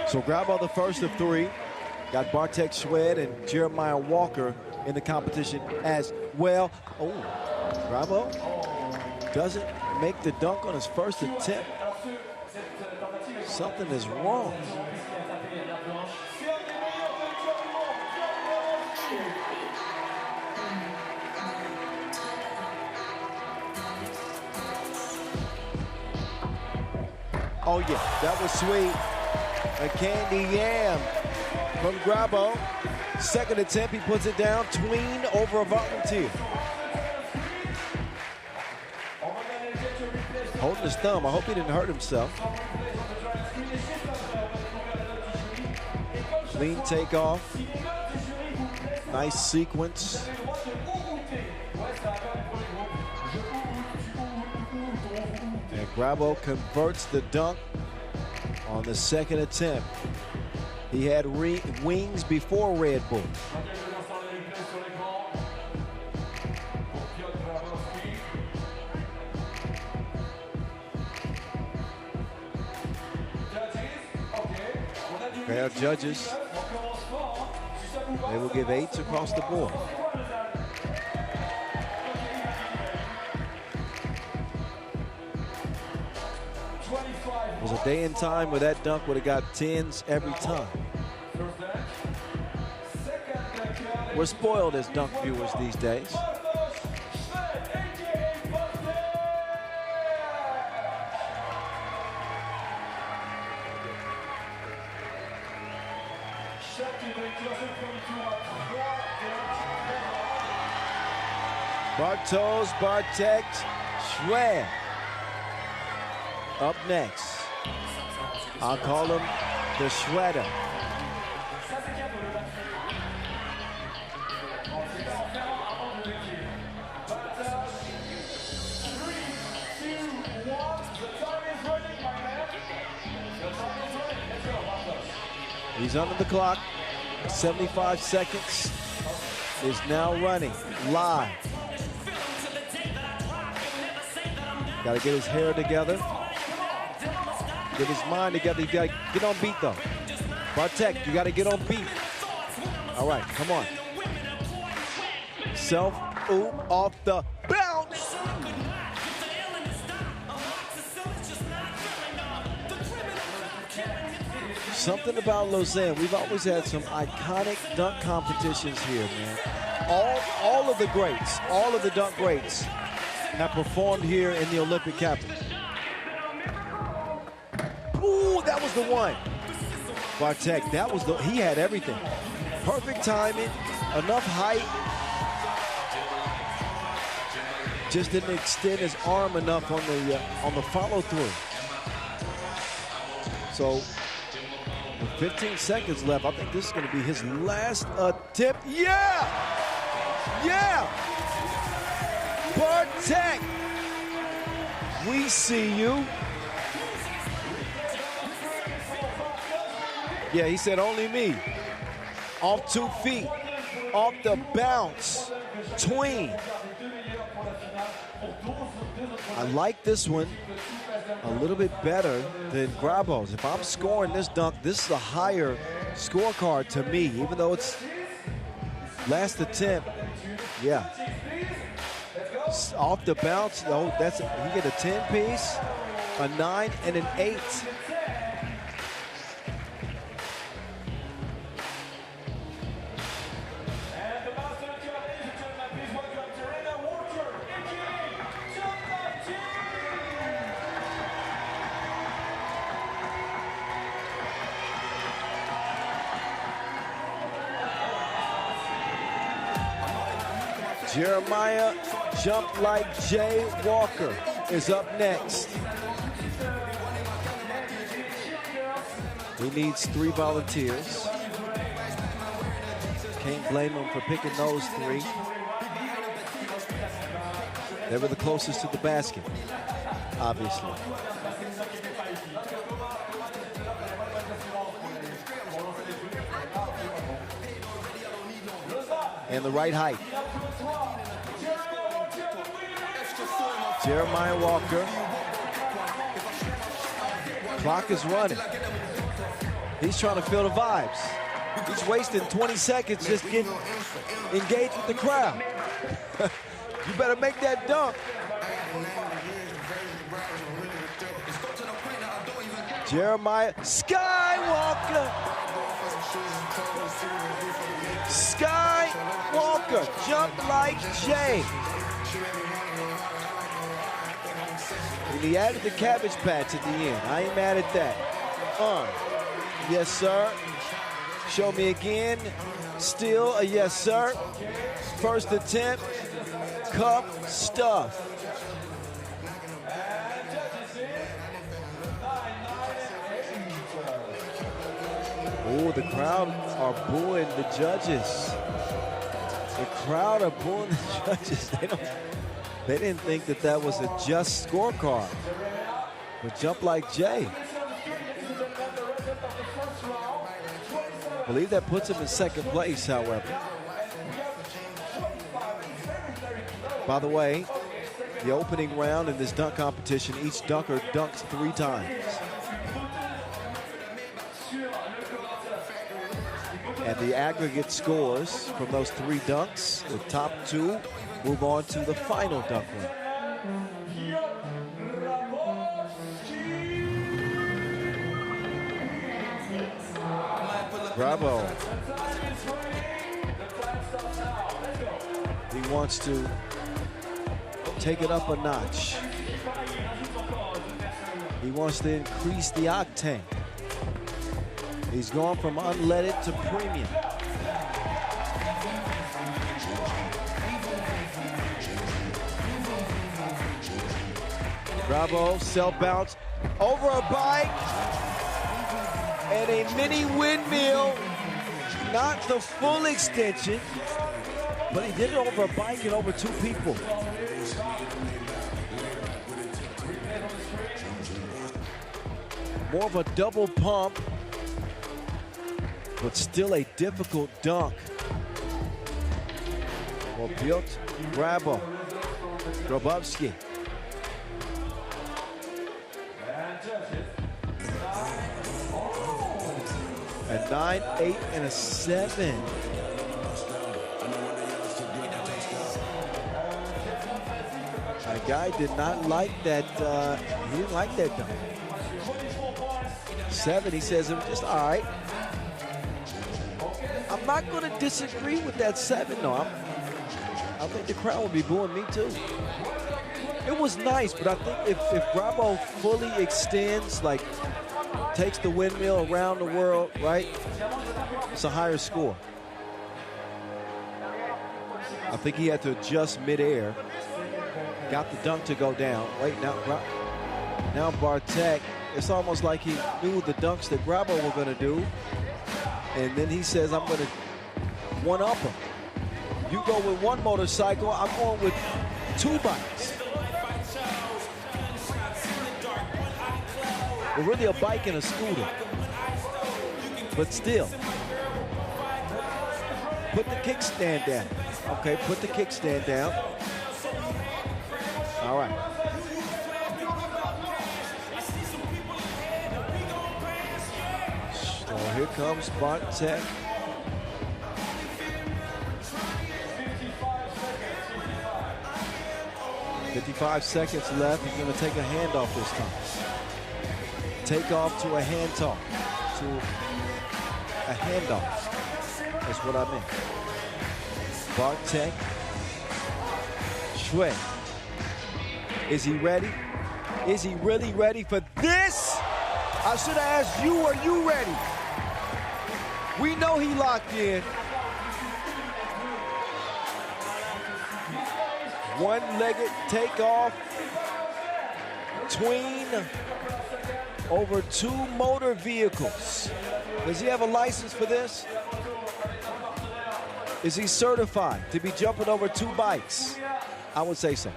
So Grabo the first of 3. Got Bartek Schwed and Jeremiah Walker in the competition as well. Oh, Grabo doesn't make the dunk on his first attempt. Something is wrong. Oh yeah, that was sweet. A candy yam from Grabo. Second attempt, he puts it down, tween over a volunteer. Holding his thumb, I hope he didn't hurt himself. Clean takeoff. Nice sequence. And Grabo converts the dunk on the second attempt. He had wings before Red Bull. Pair of judges, they will give 8s across the board. It was a day and time where that dunk would have got 10s every time. We're spoiled as dunk viewers these days. Bartos, Bartek, Shred. Up next. I'll call him the Shredder. He's under the clock. 75 seconds is now running live. Got to get his hair together. Get his mind together. You got to get on beat, though. Bartek, you got to get on beat. All right, come on. Self-oop off the bounce. Something about Lausanne. We've always had some iconic dunk competitions here, man. All of the greats, all of the dunk greats have performed here in the Olympic capital. Ooh, that was the one. Bartek, he had everything. Perfect timing, enough height. Just didn't extend his arm enough on the follow through. So, with 15 seconds left, I think this is going to be his last attempt. Yeah! Yeah! Bartek! We see you. Yeah, he said only me. Off 2 feet. Off the bounce. Tween. I like this one a little bit better than Grabo's. If I'm scoring this dunk, this is a higher scorecard to me, even though it's last attempt. Yeah. Off the bounce, though, he get a 10-piece, a 9, and an 8. Jeremiah Jump Like Jay Walker is up next. He needs 3 volunteers. Can't blame him for picking those 3. They were the closest to the basket, obviously. And the right height. Jeremiah Walker. Clock is running. He's trying to feel the vibes. He's wasting 20 seconds just getting engaged with the crowd. You better make that dunk. Jeremiah Skywalker. Skywalker, jump like Jay. And he added the cabbage patch at the end. I ain't mad at that. Yes, sir. Show me again. Still a yes, sir. First attempt. Cup stuff. Oh, the crowd are booing the judges. The crowd are booing the judges. They didn't think that was a just scorecard. But Jump Like Jay. I believe that puts him in second place, however. By the way, the opening round in this dunk competition, each dunker dunks 3 times. And the aggregate scores from those 3 dunks, the top 2 move on to the final dunk run. Bravo. He wants to take it up a notch. He wants to increase the octane. He's gone from unleaded to premium. Bravo, self bounce over a bike and a mini windmill. Not the full extension, but he did it over a bike and over two people. More of a double pump, but still a difficult dunk. Well built, Bravo, Grabowski. A 9, 8, and a 7. A guy did not like that. He didn't like that dunk. 7, he says it was just all right. I'm not going to disagree with that 7, though. I think the crowd will be booing me too. It was nice, but I think if Bravo fully extends, like takes the windmill around the world, right? It's a higher score. I think he had to adjust midair. Got the dunk to go down. Wait, now Bartek, it's almost like he knew the dunks that Bravo were going to do. And then he says, I'm going to one-up him. You go with one motorcycle, I'm going with 2 bikes. Well, really a bike and a scooter. But still. Put the kickstand down. Okay, put the kickstand down. All right. So here comes Bartek. 55 seconds left. He's going to take a handoff this time. Take off to a hand toss. To a handoff. That's what I meant. Bartek. Shwe. Is he ready? Is he really ready for this? I should have asked you, are you ready? We know he locked in. One-legged takeoff. Tween over 2 motor vehicles. Does he have a license for this? Is he certified to be jumping over 2 bikes? I would say so.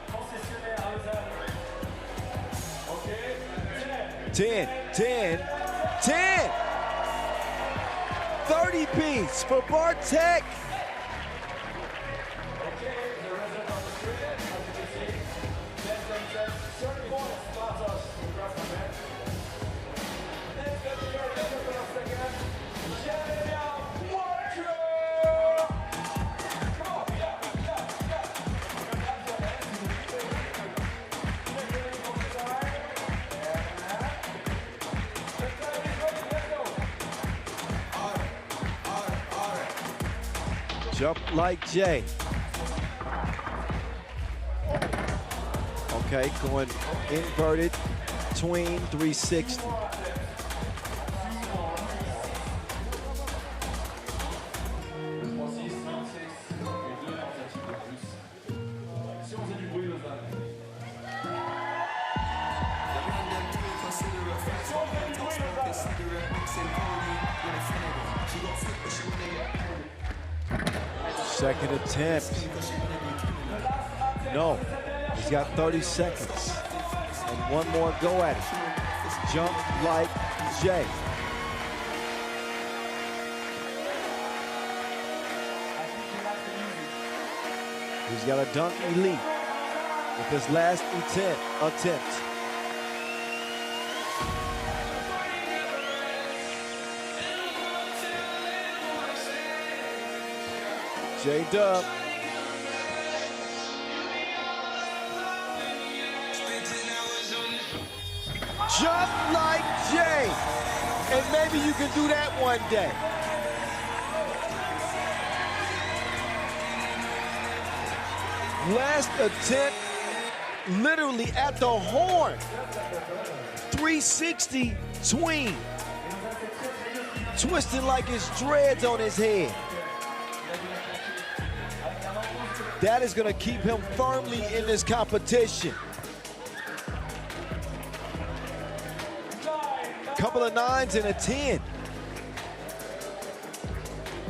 10, 10, 10. 30 piece for Bartek. Jump like Jay. Okay, going inverted, tween, 360. Second attempt. No, he's got 30 seconds. And one more go at it. Jump like Jay. He's got a dunk elite with his last attempt. J-Dub. Jump like Jay. And maybe you can do that one day. Last attempt, literally at the horn. 360 tween. twisting like his dreads on his head. That is going to keep him firmly in this competition. Couple of 9s and a 10.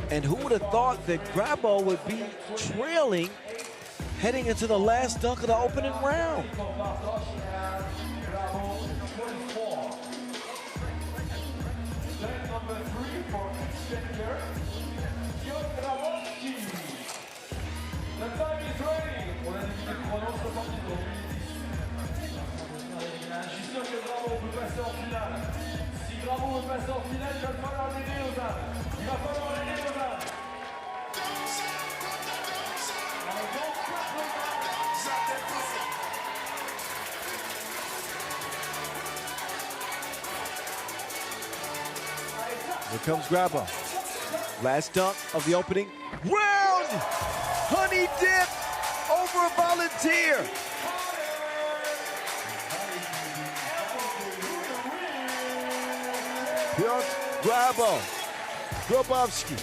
And who would have thought that Grabo would be trailing heading into the last dunk of the opening round? The time is ready. On a limité de chrono, 70 secondes. Je suis sûr que Grabo peut passer en finale. Si Grabo veut passer en finale, il va falloir l'aider, Lausanne. Il va falloir l'aider, Lausanne. Here comes Grabo. Last dunk of the opening round. Honey dip over a volunteer. Here's Grabowski.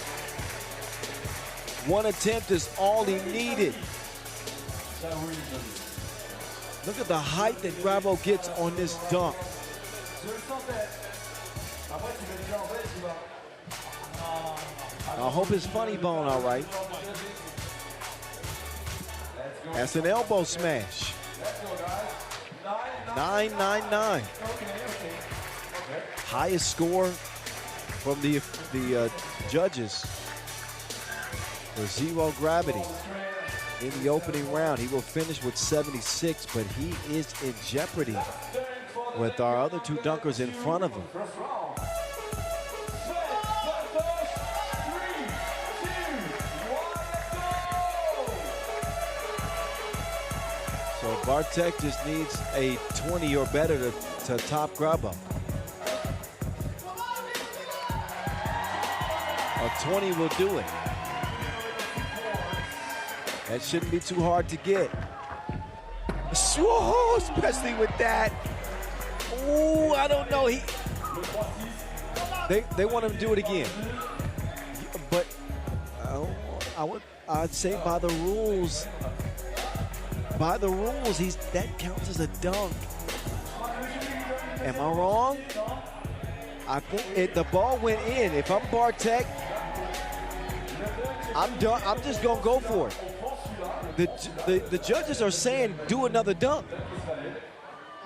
One attempt is all he needed. Look at the height that Grabo gets on this dunk. I hope his funny bone all right. That's an elbow smash. 9-9-9. Highest score from the judges for zero gravity in the opening round. He will finish with 76, but he is in jeopardy with our other two dunkers in front of him. So Bartek just needs a 20 or better to top Grabo. A 20 will do it. That shouldn't be too hard to get. Whoa, especially with that. Ooh, I don't know. They want him to do it again. But I'd say by the rules, that counts as a dunk. Am I wrong? I think the ball went in. If I'm Bartek, I'm done. I'm just gonna go for it. The judges are saying do another dunk.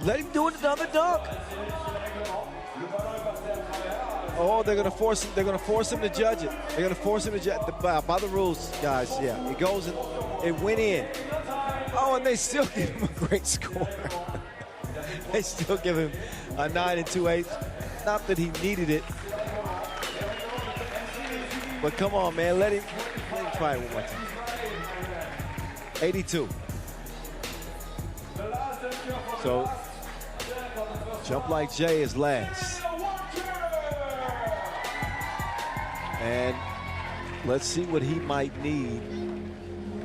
Let him do another dunk. Oh, they're gonna force him. They're gonna force him to judge it. They're gonna force him to judge by the rules, guys. Yeah, it goes. It went in. Oh, and they still give him a great score. They still give him a 9 2/8. Not that he needed it. But come on, man, let him try it one more time. 82. So, Jump Like Jay is last. And let's see what he might need.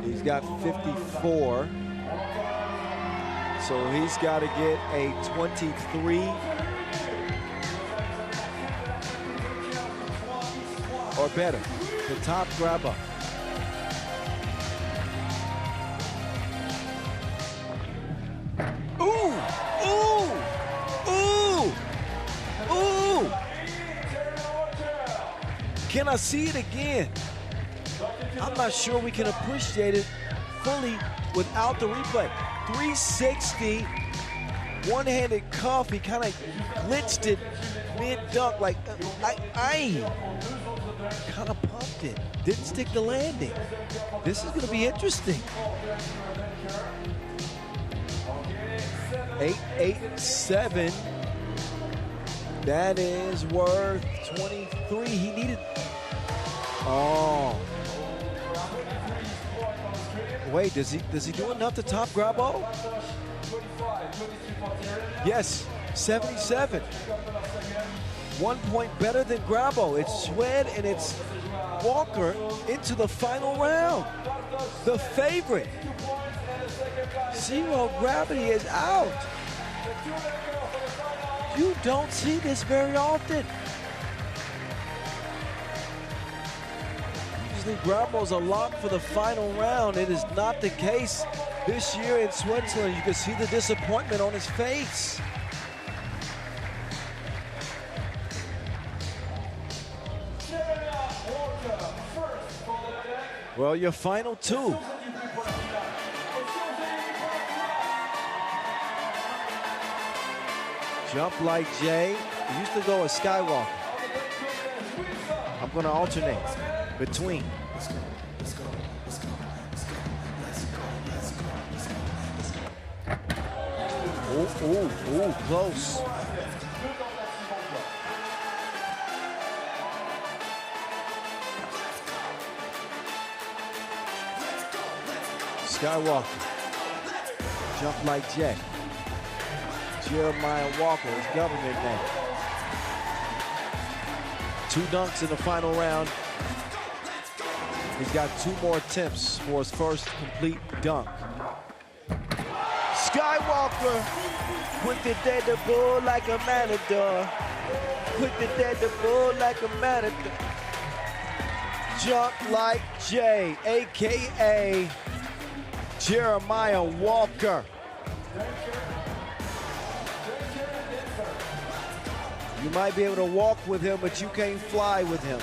He's got 54. So he's got to get a 23 or better to top Grabo. Ooh! Ooh! Ooh! Ooh! Can I see it again? I'm not sure we can appreciate it fully without the replay. 360, one-handed cuff. He kind of glitched it mid-dunk, like I kind of pumped it. Didn't stick the landing. This is going to be interesting. 8-8-7. That is worth 23. He needed. Oh. Wait, does he do enough to top Grabo? Yes, 77. 1 point better than Grabo. It's Swed and it's Walker into the final round. The favorite. Zero gravity is out. You don't see this very often. Anthony Brambo's a lock for the final round. It is not the case this year in Switzerland. You can see the disappointment on his face. Well, your final two. Jump like Jay. He used to go as Skywalker. I'm going to alternate between. Ooh, close. Skywalker. Jump like Jay. Jeremiah Walker, his government name. 2 dunks in the final round. He's got 2 more attempts for his first complete dunk. Skywalker, quick to dead the bull like a matador. Quick to dead the bull like a matador. Jump like Jay, AKA Jeremiah Walker. You might be able to walk with him, but you can't fly with him.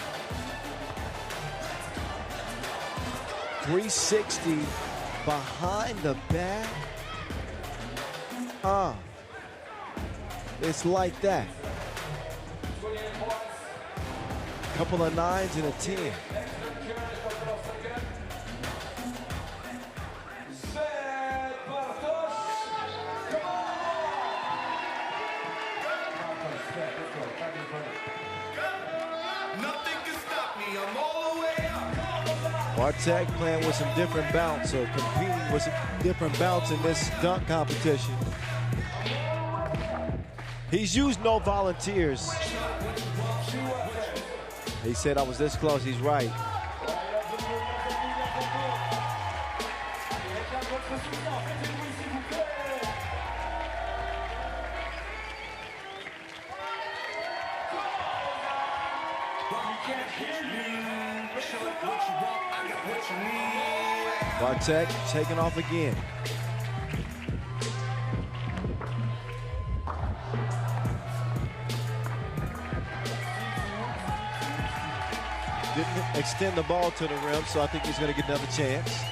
360 behind the back. It's like that. Couple of 9s and a 10. Bartek playing with some different bounce, or competing with some different bounce in this dunk competition. He's used no volunteers. He said I was this close, he's right. Bartek taking off again. Didn't extend the ball to the rim, so I think he's going to get another chance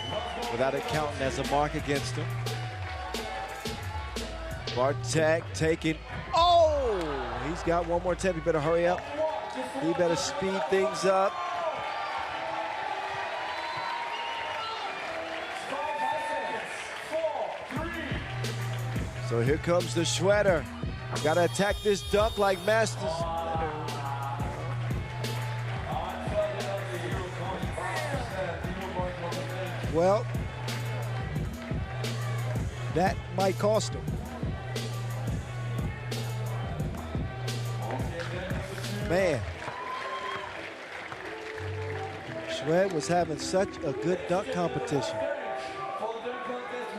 without it counting as a mark against him. Bartek taking, he's got one more attempt. He better hurry up. He better speed things up. So here comes the shredder. Got to attack this dunk like Masters. Well, that might cost him. Man, Shred was having such a good dunk competition.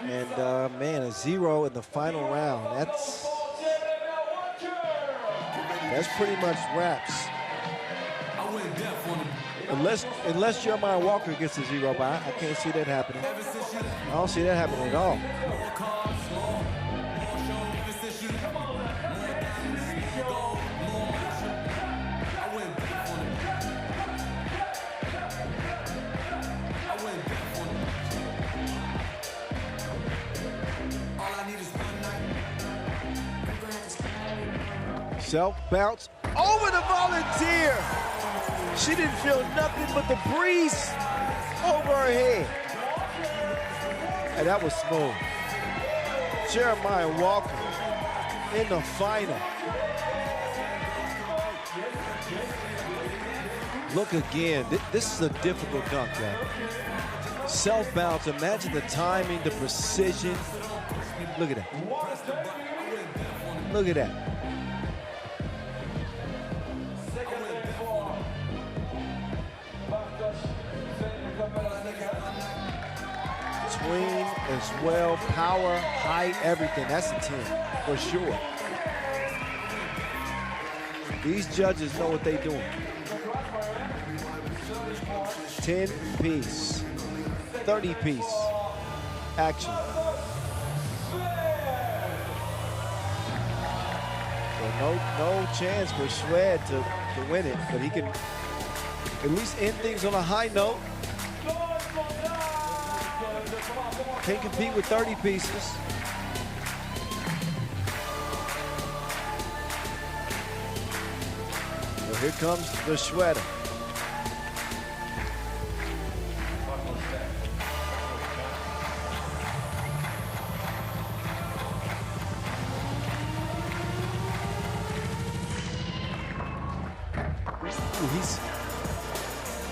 And man, a 0 in the final round. That's pretty much wraps. Unless Jeremiah Walker gets a 0 by, I can't see that happening. I don't see that happening at all. Self bounce over the volunteer. She didn't feel nothing but the breeze over her head. And that was smooth. Jeremiah Walker in the final. Look again. This is a difficult dunk, man. Self bounce. Imagine the timing, the precision. Look at that. Look at that. Swing as well, power, height, everything. That's a 10 for sure. These judges know what they're doing. 10-piece, 30-piece action. So no chance for Schwed to win it, but he can at least end things on a high note. Can't compete with 30 pieces. Well, here comes the Schwed.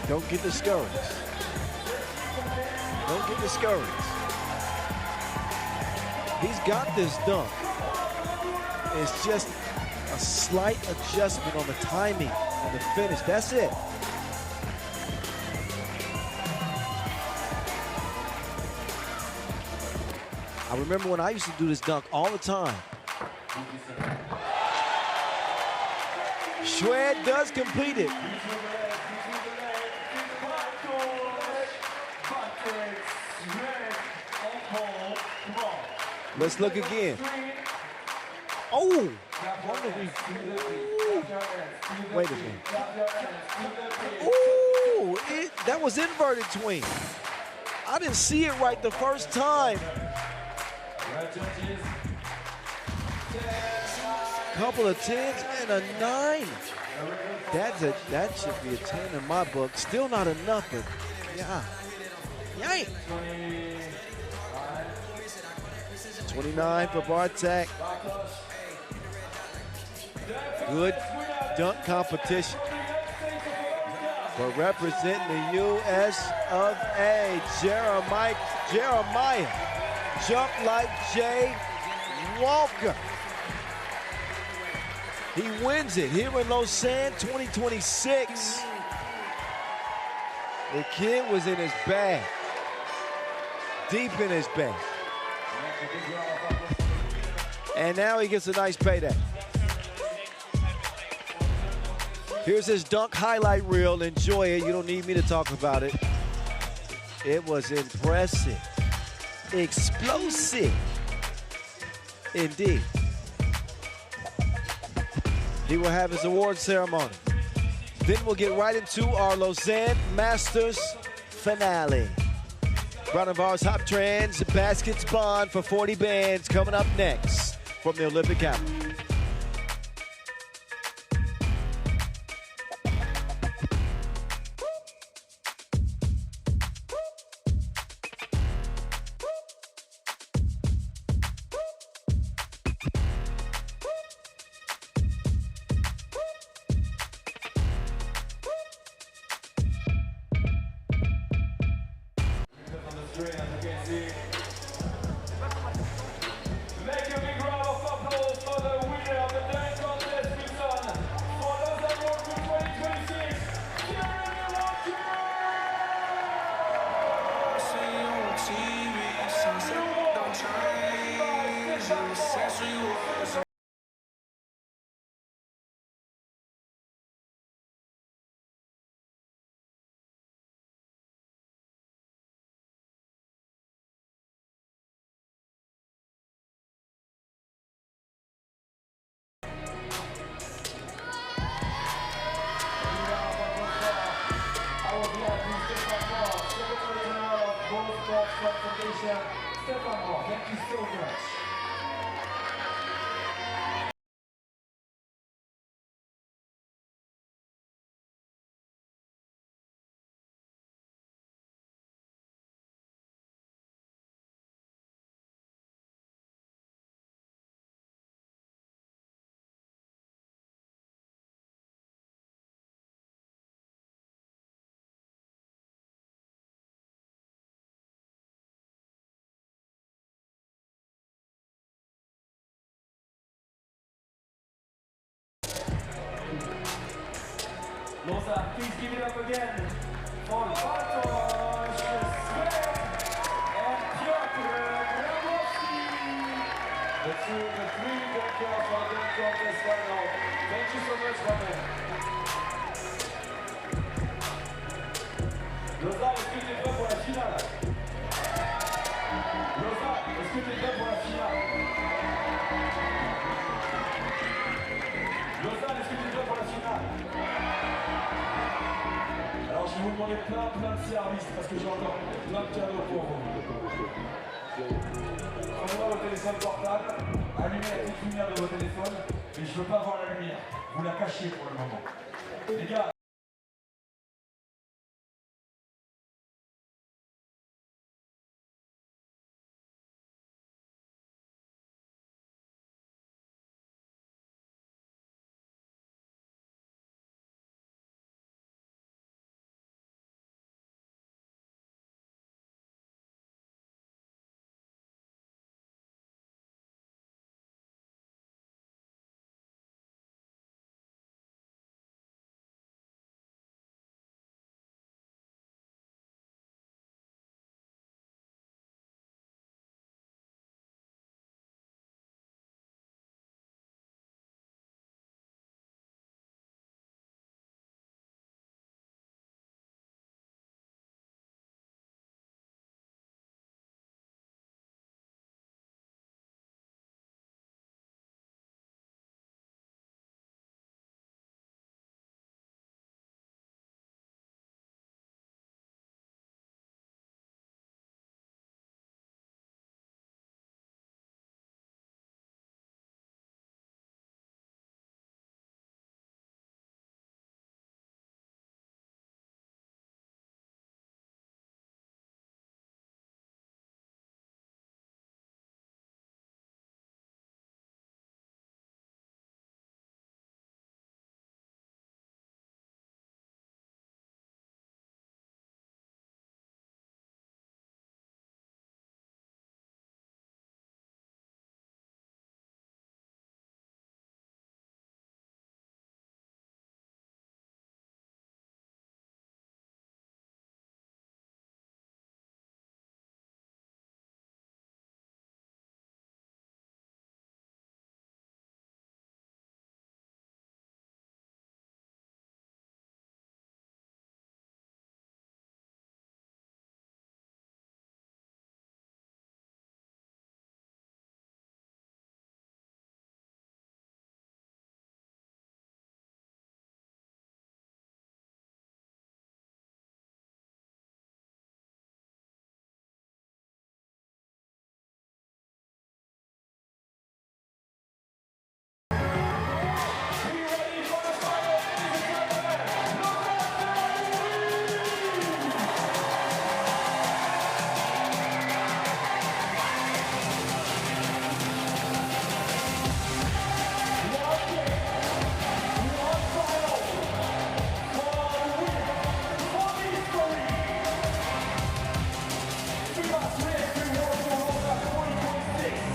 Don't get discouraged. Don't get discouraged. He's got this dunk. It's just a slight adjustment on the timing, on the finish. That's it. I remember when I used to do this dunk all the time. Schwed does complete it. Let's look again. Oh! Wait a minute. Ooh! That was inverted tween. I didn't see it right the first time. Couple of 10s and a 9. That should be a 10 in my book. Still not enough, but yeah. Yay! 29 for Bartek. Good dunk competition. But representing the U.S. of A, Jeremiah jumped like Jay Walker. He wins it here in Lausanne 2026. The kid was in his bag, deep in his bag. And now he gets a nice payday. Here's his dunk highlight reel. Enjoy it. You don't need me to talk about it. It was impressive. Explosive. Indeed. He will have his award ceremony. Then we'll get right into our Lausanne Masters finale. Raudondvaris Hoptrans baskets Bonn for 40 bands coming up next from the Olympic capital. Thank you so much. Lausanne, please give it up again for Bartosz Schwed and Piotr Grabowski. The three good girls for the contest right now. Thank you so much, Robin. Lausanne, est-ce que tu es prêt pour la finale? Lausanne, est-ce que tu es prêt pour la finale? Lausanne, est-ce que tu es prêt pour la finale? Alors je vais vous demander plein de services parce que j'ai encore plein de cadeaux pour vous. Prenez-moi votre téléphone portable, allumez la petite lumière de votre téléphone, mais je veux pas voir la lumière. Vous la cachez pour le moment. Les gars.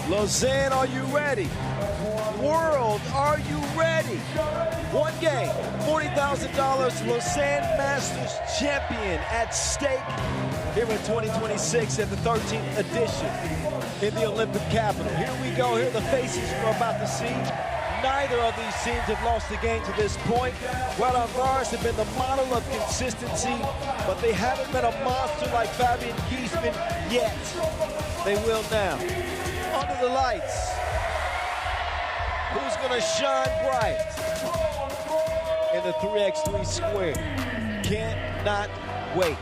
Lausanne, are you ready? World, are you ready? One game, $40,000, Lausanne Masters champion at stake here in 2026 at the 13th edition in the Olympic capital. Here we go. Here are the faces we're about to see. Neither of these teams have lost a game to this point. Raudondvaris have been the model of consistency, but they haven't been a monster like Fabian Giesman yet. They will now. Under the lights, who's gonna shine bright in the 3x3 square? Cannot wait.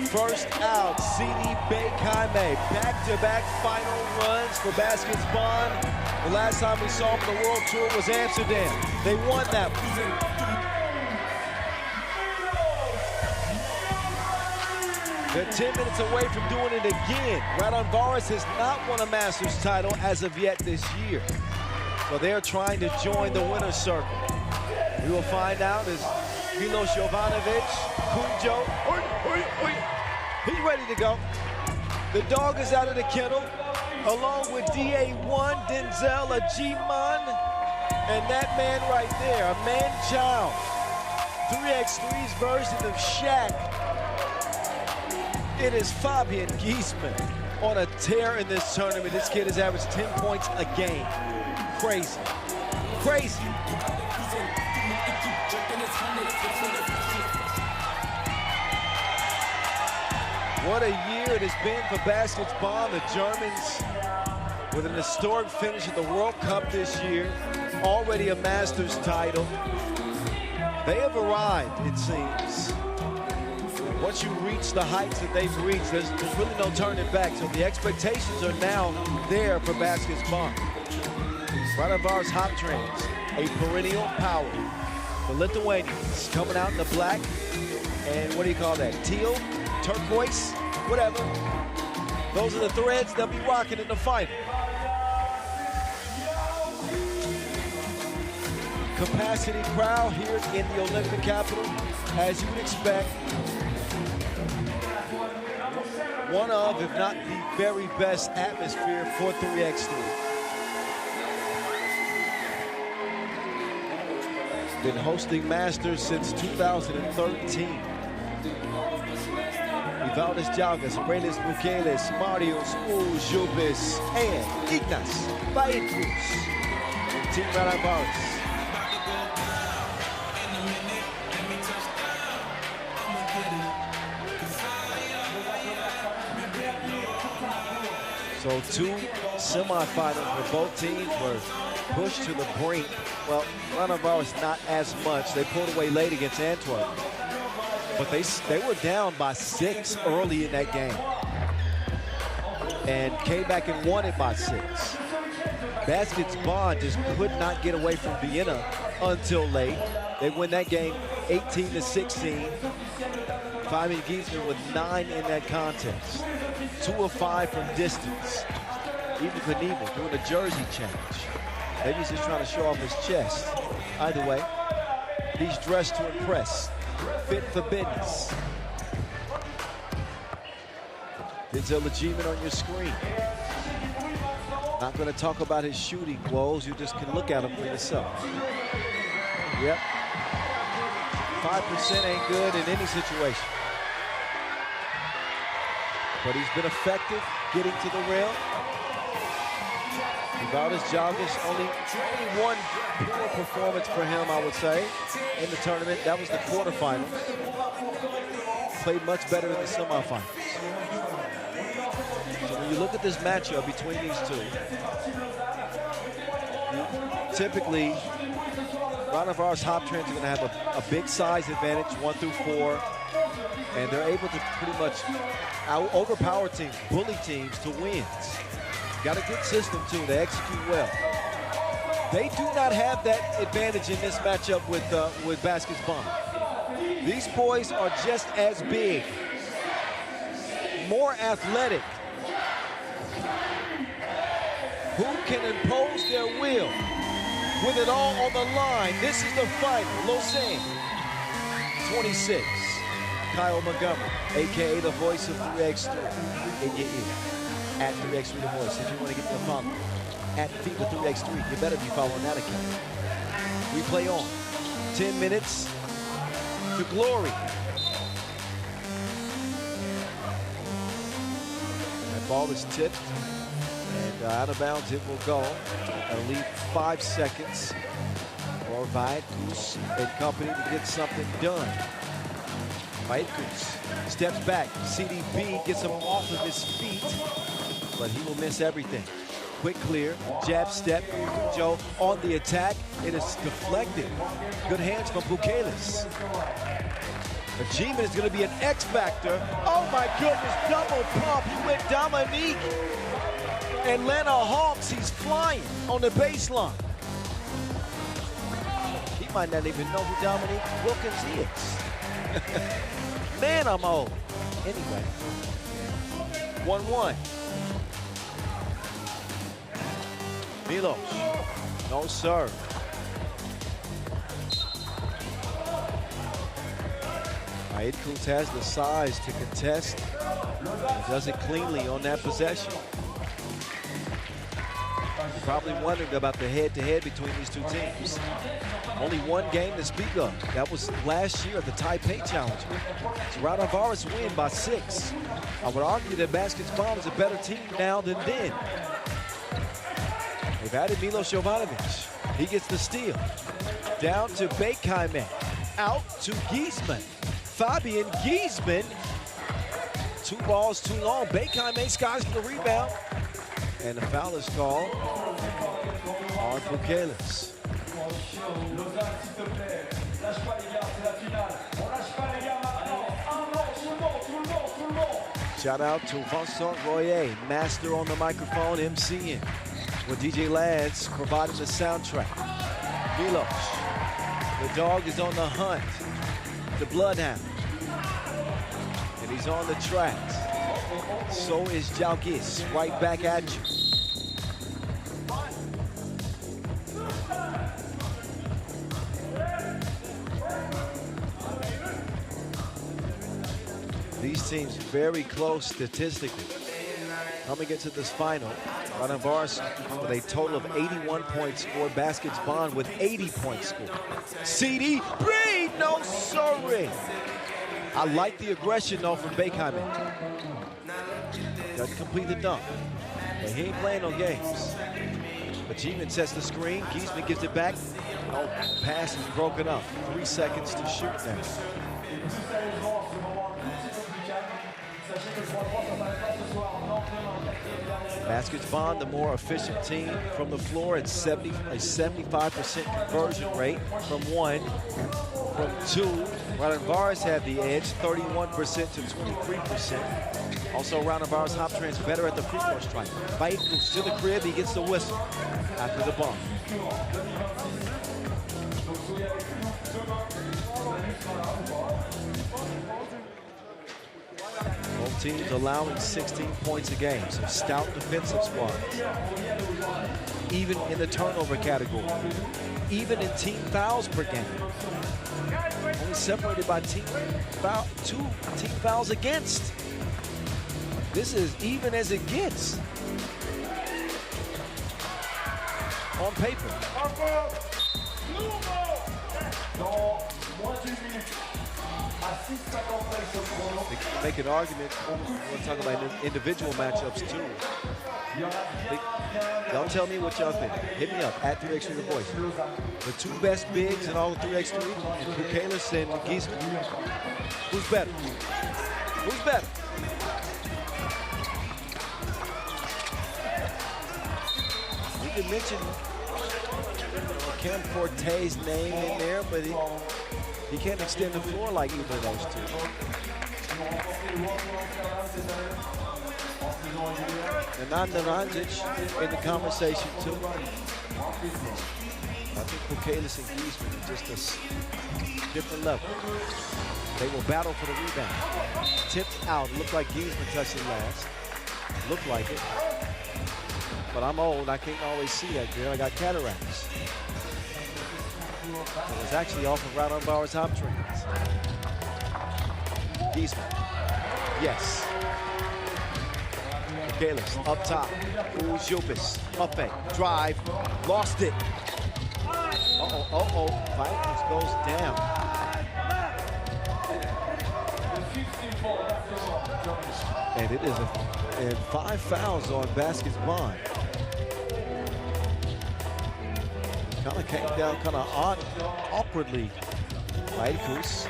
First out, CD Bekame. Back-to-back final runs for Baskets Bonn. The last time we saw them on the World Tour was Amsterdam. They won that one. They're 10 minutes away from doing it again. Raudondvaris has not won a Masters title as of yet this year. So they're trying to join the winner's circle. We will find out as Milos Jovanovic, Kunjo, he's ready to go. The dog is out of the kennel, along with DA1, Denzel, Ajiman, and that man right there, a man child. 3x3's version of Shaq. It is Fabian Giesman on a tear in this tournament. This kid has averaged 10 points a game. Crazy. Crazy. What a year it has been for Baskets Bonn. The Germans with an historic finish at the World Cup this year. Already a Masters title. They have arrived, it seems. Once you reach the heights that they've reached, there's really no turning back. So the expectations are now there for Baskets Bonn. Raudondvaris Hoptrans, a perennial power. The Lithuanians coming out in the black and what do you call that? Teal, turquoise, whatever. Those are the threads they'll be rocking in the final. Capacity crowd here in the Olympic capital, as you would expect. One of, if not the very best atmosphere for 3x3. Been hosting Masters since 2013. Valdes Jalgas, Relis Bukeles, Marius Ujubis, and Ignas Baitkus. Team Raudondvaris. So 2 semifinals where both teams were pushed to the brink. Well, Raudondvaris not as much. They pulled away late against Antwerp. But they were down by 6 early in that game. And came back and won it by 6. Baskets Bonn just could not get away from Vienna until late. They win that game 18-16. Fabian Giesman with 9 in that contest. 2 of 5 from distance. Even Knievel doing a jersey change. Maybe he's just trying to show off his chest. Either way, he's dressed to impress. Fit for business. Denzel Legiman on your screen. Not going to talk about his shooting woes. You just can look at him for yourself. Yep. 5% ain't good in any situation. But he's been effective getting to the rim. Valdes Jalgas, only one poor performance for him, I would say, in the tournament. That was the quarterfinals. Played much better in the semifinals. So when you look at this matchup between these two, typically, Raudondvaris Hoptrans are going to have a big size advantage, 1 through 4, and they're able to pretty much overpower teams, bully teams to wins. Got a good system, too. They execute well. They do not have that advantage in this matchup with Baskets Bonn. These boys are just as big, more athletic. Who can impose their will with it all on the line? This is the final. Lausanne, 26. Kyle Montgomery, a.k.a. the voice of 3x3 in your ear. At 3x3 The Voice, if you want to get the follow. At FIBA 3x3, you better be following that account. We play on. 10 minutes to glory. That ball is tipped, and out of bounds it will go. That'll leave 5 seconds for Vaitkus and company to get something done. Vaitkus steps back. CDB gets him off of his feet, but he will miss everything. Quick clear, jab step, Joe on the attack. It is deflected. Good hands from Bukeles. Legiman is going to be an X factor. Oh my goodness, double pump. He went Dominique. Atlanta Hawks, he's flying on the baseline. He might not even know who Dominique Wilkins is. Man, I'm old. Anyway, 1-1. Milos, no serve. Vaitkus has the size to contest. He does it cleanly on that possession. Probably wondered about the head-to-head between these two teams. Only one game to speak of. That was last year at the Taipei Challenge. So Raudondvaris win by 6. I would argue that Baskets Bonn is a better team now than then. They've added Milos Jovanovic. He gets the steal. Down to Bekaiman. Out to Giesman. Fabian Giesman 2 balls too long. Bekheim skies for the rebound. And the foul is called on Pukelis. Lausanne, s'il te plaît. Lâche pas les gars, c'est la finale. On lâche pas les gars maintenant. Tout le monde. Shout out to Vincent Royer, master on the microphone, MCing. With DJ Lads providing the soundtrack. Milos, the dog is on the hunt. The bloodhound. And he's on the tracks. So is Jalgis, right back at you. These teams very close statistically. Coming into this final, Raudondvaris with a total of 81 points scored. Baskets Bonn with 80 points scored. CD, Breed, no sorry. I like the aggression though from Bekheim. Doesn't complete the dunk, but he ain't playing no games. But G-Man sets the screen. Giesman gives it back. Oh, pass is broken up. 3 seconds to shoot now. Baskets Bonn, the more efficient team from the floor at a 75% conversion rate from 1. From 2, Raudondvaris had the edge, 31% to 23%. Also, Raudondvaris Hoptrans better at the free throw strike. Fight goes to the crib, he gets the whistle after the bump. Both teams allowing 16 points a game, some stout defensive squads. Even in the turnover category, even in team fouls per game. Only separated by 2 team fouls against. This is even as it gets. On paper. Make an argument. We'll talk about individual matchups too. Don't tell me what y'all think. Hit me up at 3x3 The Voice. The 2 best bigs in all of 3x3, and Pukelis and Giesman. Who's better? Who's better? You can mention Cam Forte's name in there, but he can't extend the floor like either of those two. And Nanda Ranjic in the conversation too. I think Pukelis and Giesman are just a different level. They will battle for the rebound. Tipped out. Looked like Giesman touched it last. Looked like it. But I'm old. I can't always see that good. I got cataracts. It was actually off of Raudondvaris Hoptrans. Giesman. Yes. Pukelis up top. Jupis. Up fake. Drive. Lost it. Uh-oh. Vikings goes down. And it is and 5 fouls on Baskets Bonn. Kind of came down kind of awkwardly. Vaikus.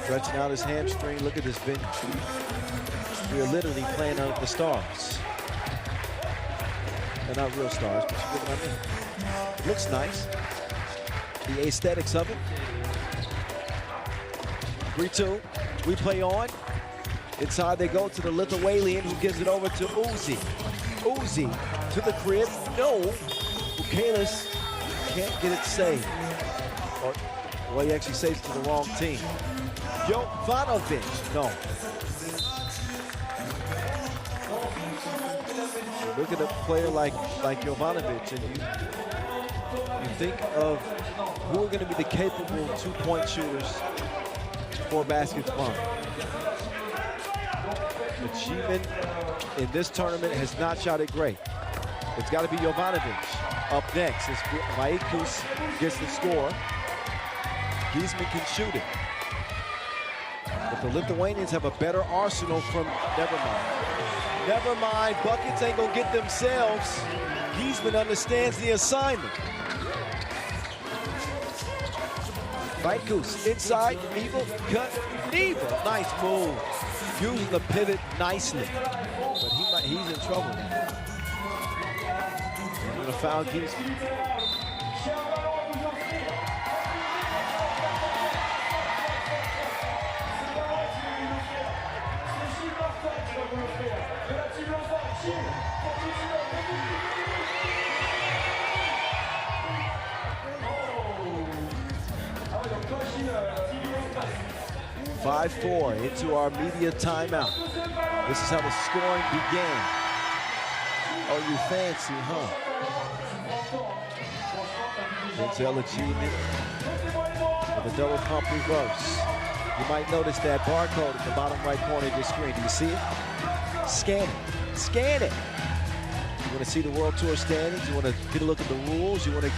Stretching out his hamstring. Look at this bench. We are literally playing out the stars. They're not real stars, but you get what I mean. It looks nice. The aesthetics of it. 3-2. We play on. Inside they go to the Lithuanian who gives it over to Uzi. Uzi to the crib. No. Pukelis can't get it saved. Well, he actually saves it to the wrong team. Jovanovic. No. Look at a player like Jovanovic, and you think of who are going to be the capable 2-point shooters for Baskets Bonn. But G-Man in this tournament has not shot it great. It's got to be Jovanovic up next. As Vaikus gets the score. Giesman can shoot it. But the Lithuanians have a better arsenal from never mind. Buckets ain't gonna get themselves. Giesman understands the assignment. Vikus inside, Neville, cut, Neville, nice move. Using the pivot nicely. But he's in trouble now. He's gonna foul Giesman. Five, 4 into our media timeout. This is how the scoring began. Oh, you fancy, huh? Denzel achievement with a double pump reverse. You might notice that barcode at the bottom right corner of your screen. Do you see it? Scan it. Scan it. You want to see the World Tour standings? You want to get a look at the rules? You want to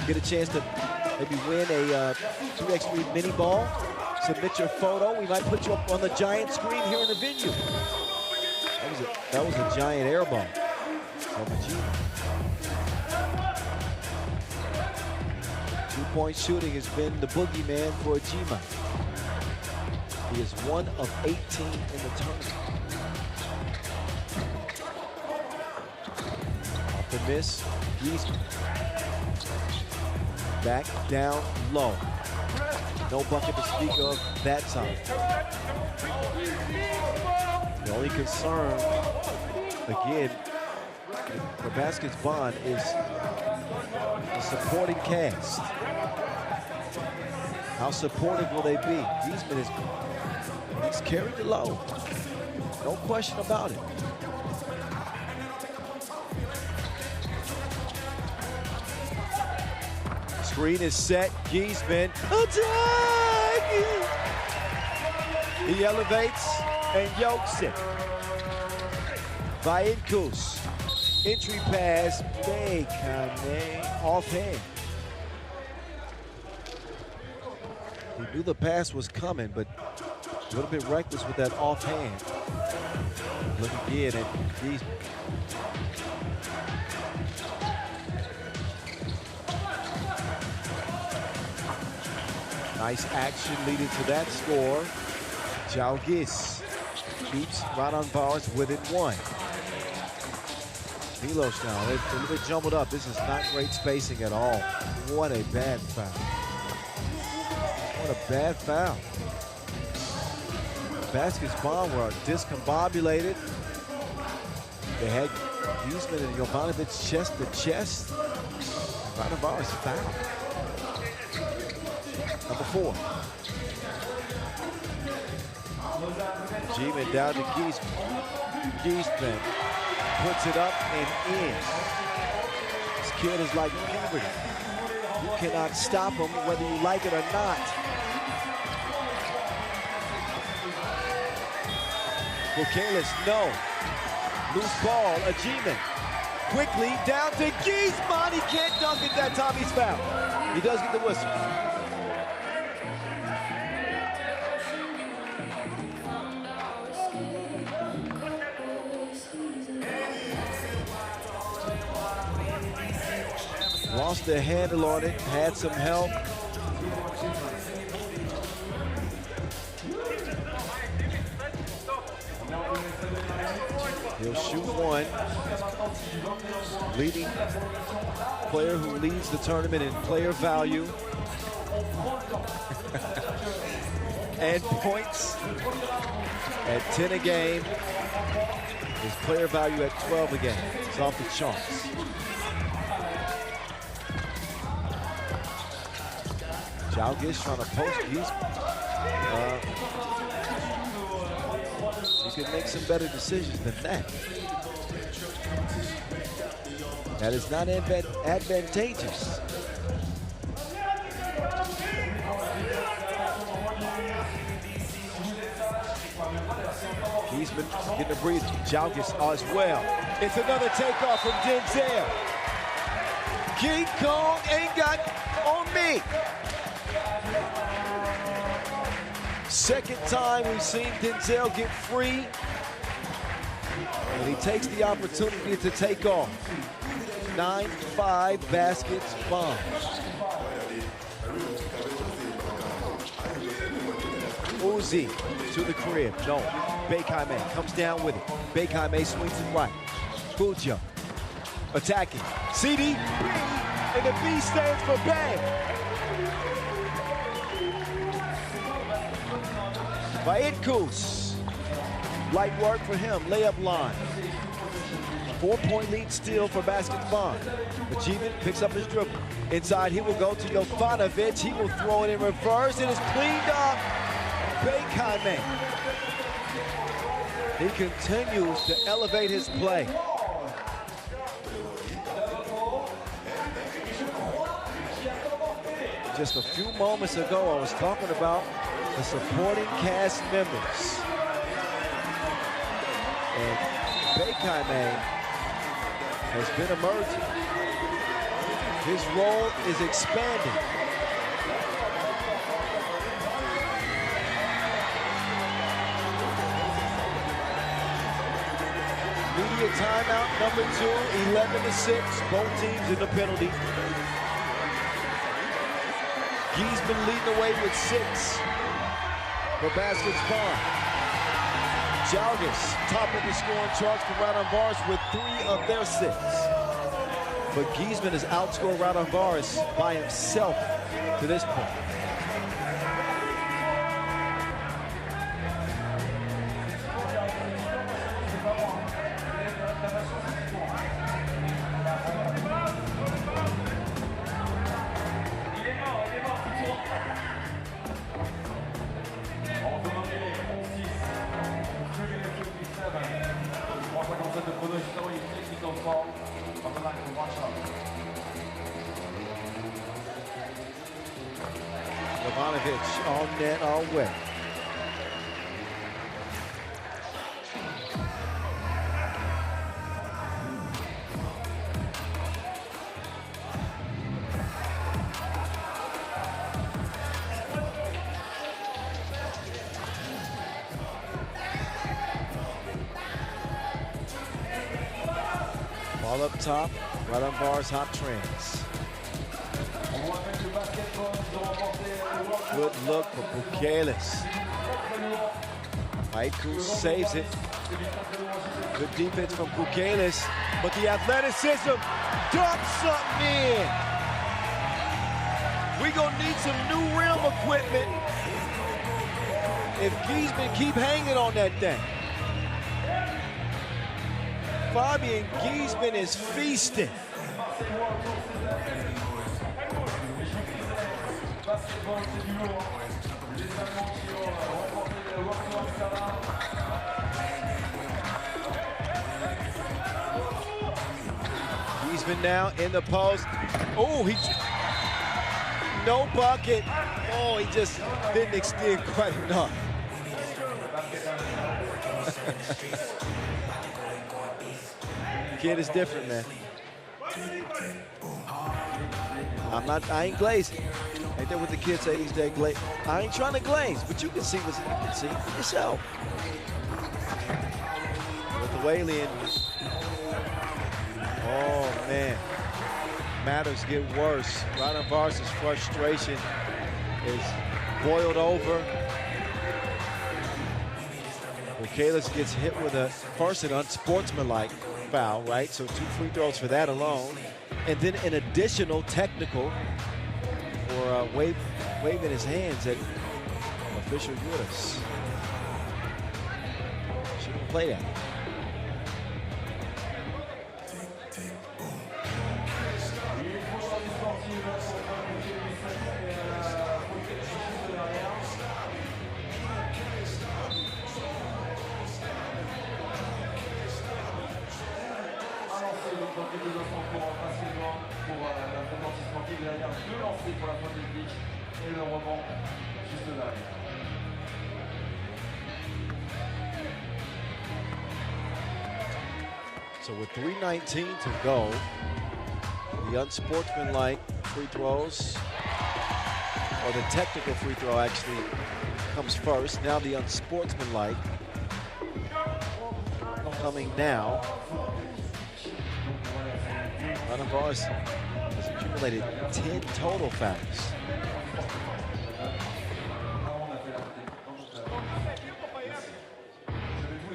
get a chance to maybe win a 2x3 mini ball? Submit your photo. We might put you up on the giant screen here in the venue. That was a giant air ball. Two-point shooting has been the boogeyman for Ajima. He is 1 of 18 in the tournament. Off the miss, Giesman. Back down low. No bucket to speak of that time. The only concern, again, for Baskets Bonn is the supporting cast. How supportive will they be? He's carried the load. No question about it. Screen is set. Giesman. Attack! He elevates and yokes it. Vikus. Entry pass. Bekane. Offhand. He knew the pass was coming, but a little bit reckless with that offhand. Look again at Giesman. Nice action leading to that score. Jalgis keeps Raudondvaris within 1. Milos now, they're a little bit jumbled up. This is not great spacing at all. What a bad foul. What a bad foul. Baskets Bonn were discombobulated. They had Giesman and Jovanovic chest to chest. Raudondvaris fouled. Number 4. Giesman down to Giesman. Giesman puts it up and in. This kid is like puberty. You cannot stop him whether you like it or not. Bukalis, no. Loose ball, Ajima. Quickly down to Giesman. He can't dunk it that time. He's fouled. He does get the whistle. Lost their handle on it, had some help. He'll shoot one. Leading player who leads the tournament in player value and points at 10 a game. His player value at 12 a game. It's off the charts. Jalgis trying to post Giesman. You can make some better decisions than that. That is not advantageous. Giesman getting a breather. Jalgis as well. It's another takeoff from Denzel. King Kong ain't got on me. Second time we've seen Denzel get free, and he takes the opportunity to take off. 9-5 Baskets Bonn. Z to the crib. No. Beikame comes down with it. Beikame swings it right. Fujo attacking. CD, and the B stands for bang. Vaitkus. Light work for him. Layup line. 4-point lead still for Baskets Bonn. Achievement picks up his dribble. Inside, he will go to Jovanovic. He will throw it in reverse. It is cleaned up. Beikame. He continues to elevate his play. Just a few moments ago, I was talking about the supporting cast members. And Beikame has been emerging. His role is expanding. Media timeout number 2, 11-6. Both teams in the penalty. Giesman leading the way with 6 for Baskets Bonn. Jalgis top of the scoring charts for Raudondvaris with 3 of their 6. But Giesman has outscored Raudondvaris by himself to this point. Jovanovic on net all wet. Ball up top, Raudondvaris Hoptrans. Good look for Bukelis. Haiku saves it. Good defense from Bukelis, but the athleticism dumps something in. We gonna need some new rim equipment if Giesman keep hanging on that thing. Fabian Giesman is feasting. Giesman now in the post. Oh, no bucket. Oh, he just didn't extend quite enough. Kid is different, man. I ain't glazing. Ain't that what the kids say these days? I ain't trying to glaze, but you can see what you can see for yourself. Lithuanian. Oh, man. Matters get worse. Raudondvaris' frustration is boiled over. Bukelis gets hit with first an unsportsmanlike foul, right? So 2 free throws for that alone. And then an additional technical for waving his hands at official Judas. Shouldn't play that. So with 3:19 to go, the unsportsmanlike free throws, or the technical free throw actually comes first. Now the unsportsmanlike coming now. Raudondvaris has accumulated 10 total fouls.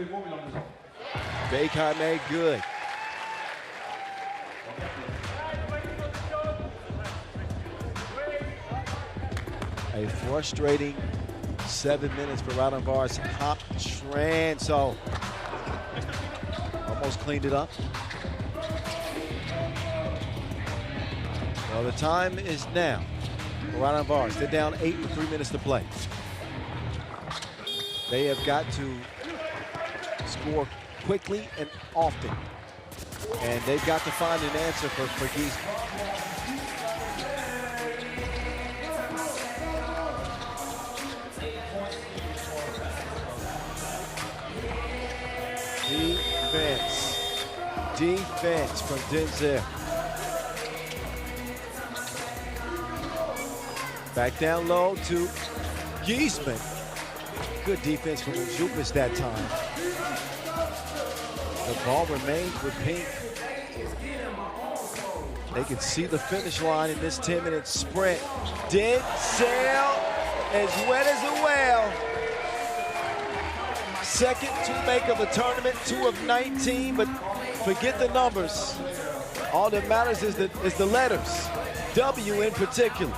fait beau, mais dans le désordre. Bekame good. A frustrating 7 minutes for Raudondvaris Hoptrans. So almost cleaned it up. Well, the time is now for Raudondvaris. They're down 8 with 3 minutes to play. They have got to score quickly and often. And they've got to find an answer for Giesman. Defense from Denzel. Back down low to Giesman. Good defense from Jupas that time. The ball remains with Pink. They can see the finish line in this 10-minute sprint. Denzel as wet as a whale. Second to make of the tournament, 2 of 19, but forget the numbers. All that matters is the letters, W in particular.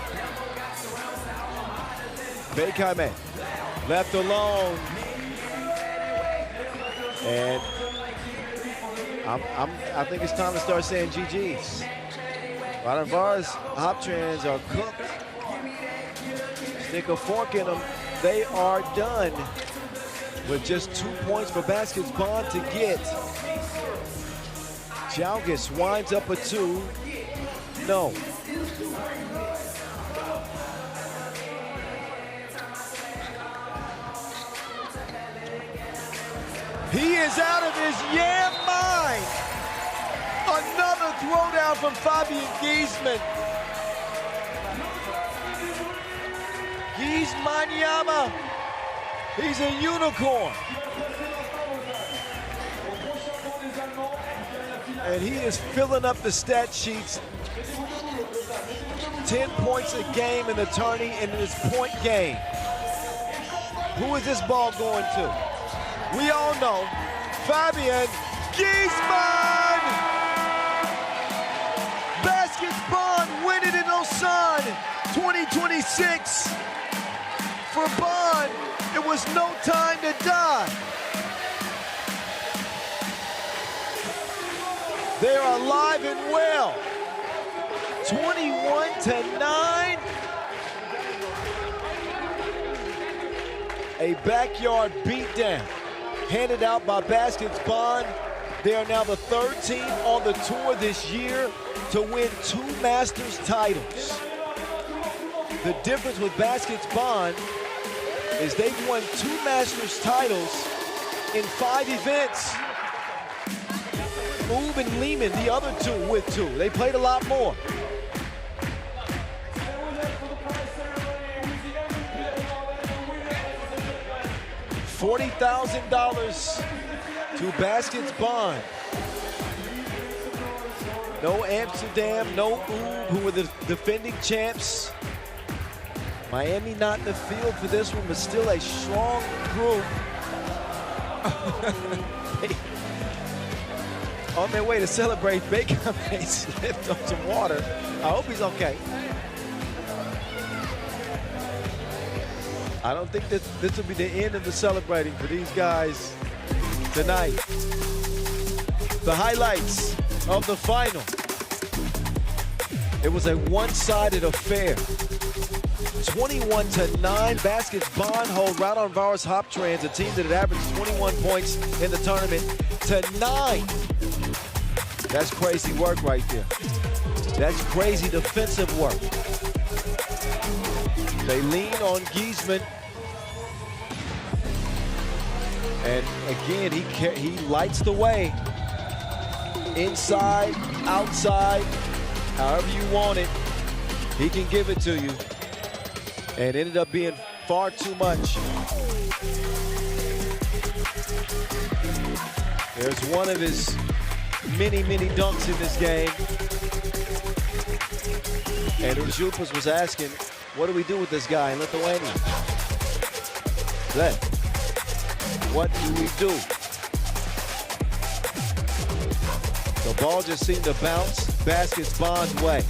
Bekame left alone, and I think it's time to start saying GGs. Raudondvaris Hoptrans are cooked. Stick a fork in them. They are done. With just 2 points for Baskets Bonn to get. Jalgis winds up a 2. No. He is out of his mind. Another throwdown from Fabian Giesman. Giesmanyama. He's a unicorn. And he is filling up the stat sheets. 10 points a game in the tourney in this point game. Who is this ball going to? We all know. Fabian Giesman! Baskets Bonn win it in Lausanne 2026. For Bonn, it was no time to die. They are alive and well. 21-9. A backyard beatdown handed out by Baskets Bonn. They are now the 3rd team on the tour this year to win 2 Masters titles. The difference with Baskets Bonn is they've won 2 Masters titles in 5 events. Oob and Lehman, the other 2 with 2. They played a lot more. $40,000 to Baskets Bonn. No Amsterdam, no Oob, who were the defending champs. Miami not in the field for this one, but still a strong group. On their way to celebrate, Bekame slipped on some water. I hope he's okay. I don't think that this will be the end of the celebrating for these guys tonight. The highlights of the final. It was a one-sided affair. 21-9, Baskets Bonn hold Raudondvaris Hoptrans, a team that had averaged 21 points in the tournament, to 9. That's crazy work right there. That's crazy defensive work. They lean on Giesman. And again, he lights the way. Inside, outside, however you want it, he can give it to you. And ended up being far too much. There's one of his many dunks in this game. And Ujupas was asking, what do we do with this guy in Lithuania? What do we do? The ball just seemed to bounce Baskets Bond's way.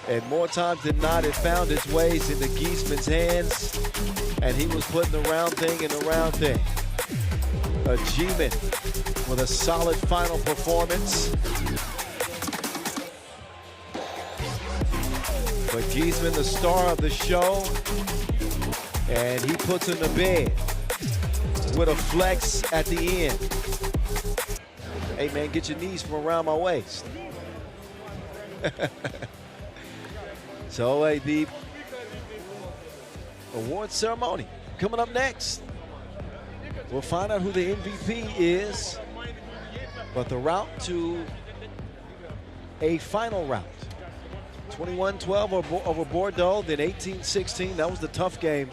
And more times than not, it found its ways into Giesman's hands, and he was putting the round thing in the round thing. Achievement with a solid final performance. But Giesman, the star of the show, and he puts him to bed with a flex at the end. Hey man, get your knees from around my waist. So the award ceremony coming up next. We'll find out who the MVP is, but the route to a final round. 21-12 over Bordeaux, then 18-16. That was the tough game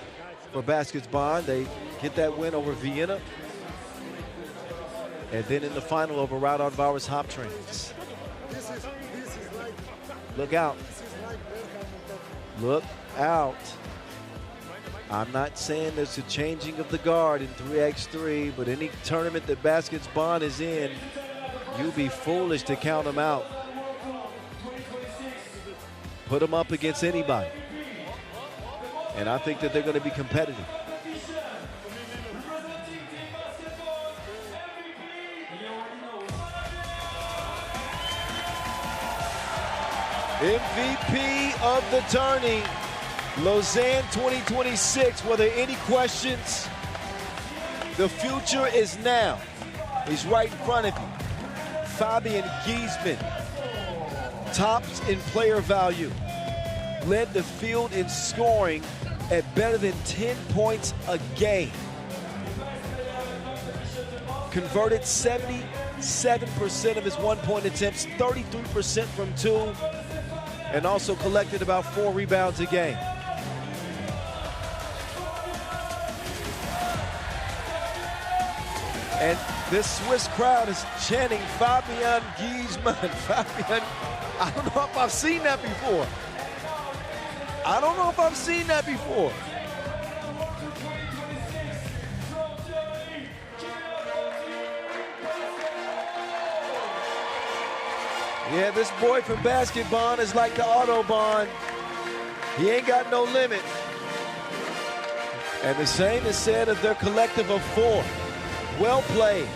for Baskets Bond. They get that win over Vienna. And then in the final over Raudondvaris Hoptrans. Look out. Look out. I'm not saying there's a changing of the guard in 3x3, but any tournament that Baskets Bond is in, you'd be foolish to count them out. Put them up against anybody. And I think that they're going to be competitive. MVP of the tourney, Lausanne 2026. Were there any questions? The future is now. He's right in front of you. Fabian Giesman, tops in player value, led the field in scoring at better than 10 points a game. Converted 77% of his one-point attempts, 33% from two, and also collected about 4 rebounds a game. And this Swiss crowd is chanting Fabian Giesman. Fabian, I don't know if I've seen that before. I don't know if I've seen that before. Yeah, this boy from Basket Bond is like the Autobahn. He ain't got no limit. And the same is said of their collective of 4. Well played.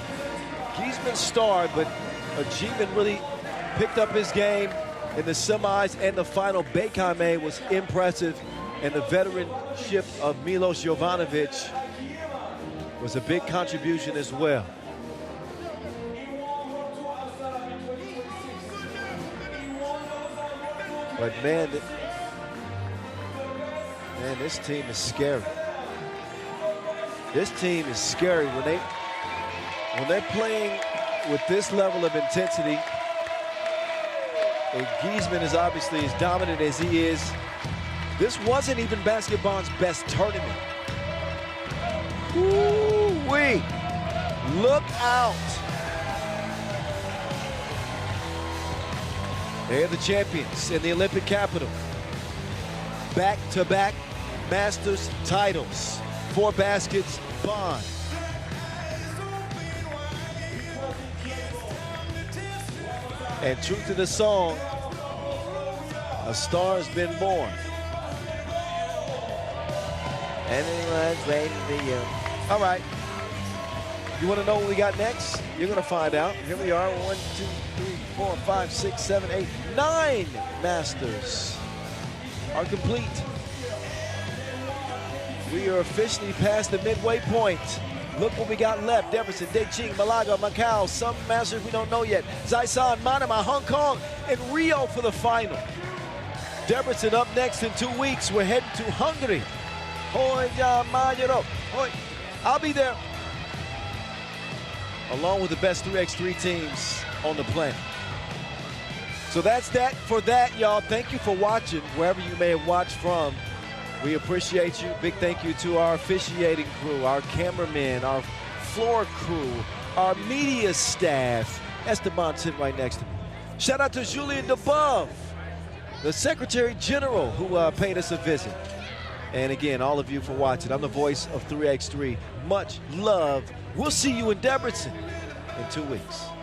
Giesman starred, but Achievement really picked up his game in the semis and the final. Bekame was impressive, and the veteranship of Milos Jovanovic was a big contribution as well. But man, this team is scary. This team is scary when they're playing with this level of intensity. And Giesman is obviously as dominant as he is. This wasn't even Basket Bond's best tournament. Woo-wee! Look out! They're the champions in the Olympic capital. Back-to-back Masters titles for Baskets Bond. And true to the song, a star has been born. Everyone's waiting for you. All right. You want to know what we got next? You're going to find out. Here we are. 1, 2, 3, 4, 5, 6, 7, 8, 9 Masters are complete. We are officially past the midway point. Look what we got left. Debrecen, Beijing, Malaga, Macau, some Masters we don't know yet. Zaisan, Manama, Hong Kong, and Rio for the final. Debrecen up next in 2 weeks. We're heading to Hungary. I'll be there, along with the best 3x3 teams on the planet. So that's that for that, y'all. Thank you for watching, wherever you may have watched from. We appreciate you. Big thank you to our officiating crew, our cameramen, our floor crew, our media staff. Esteban sitting right next to me. Shout out to Julian DeBove, the Secretary General, who paid us a visit. And again, all of you for watching. I'm the voice of 3x3. Much love. We'll see you in Debrecen in 2 weeks.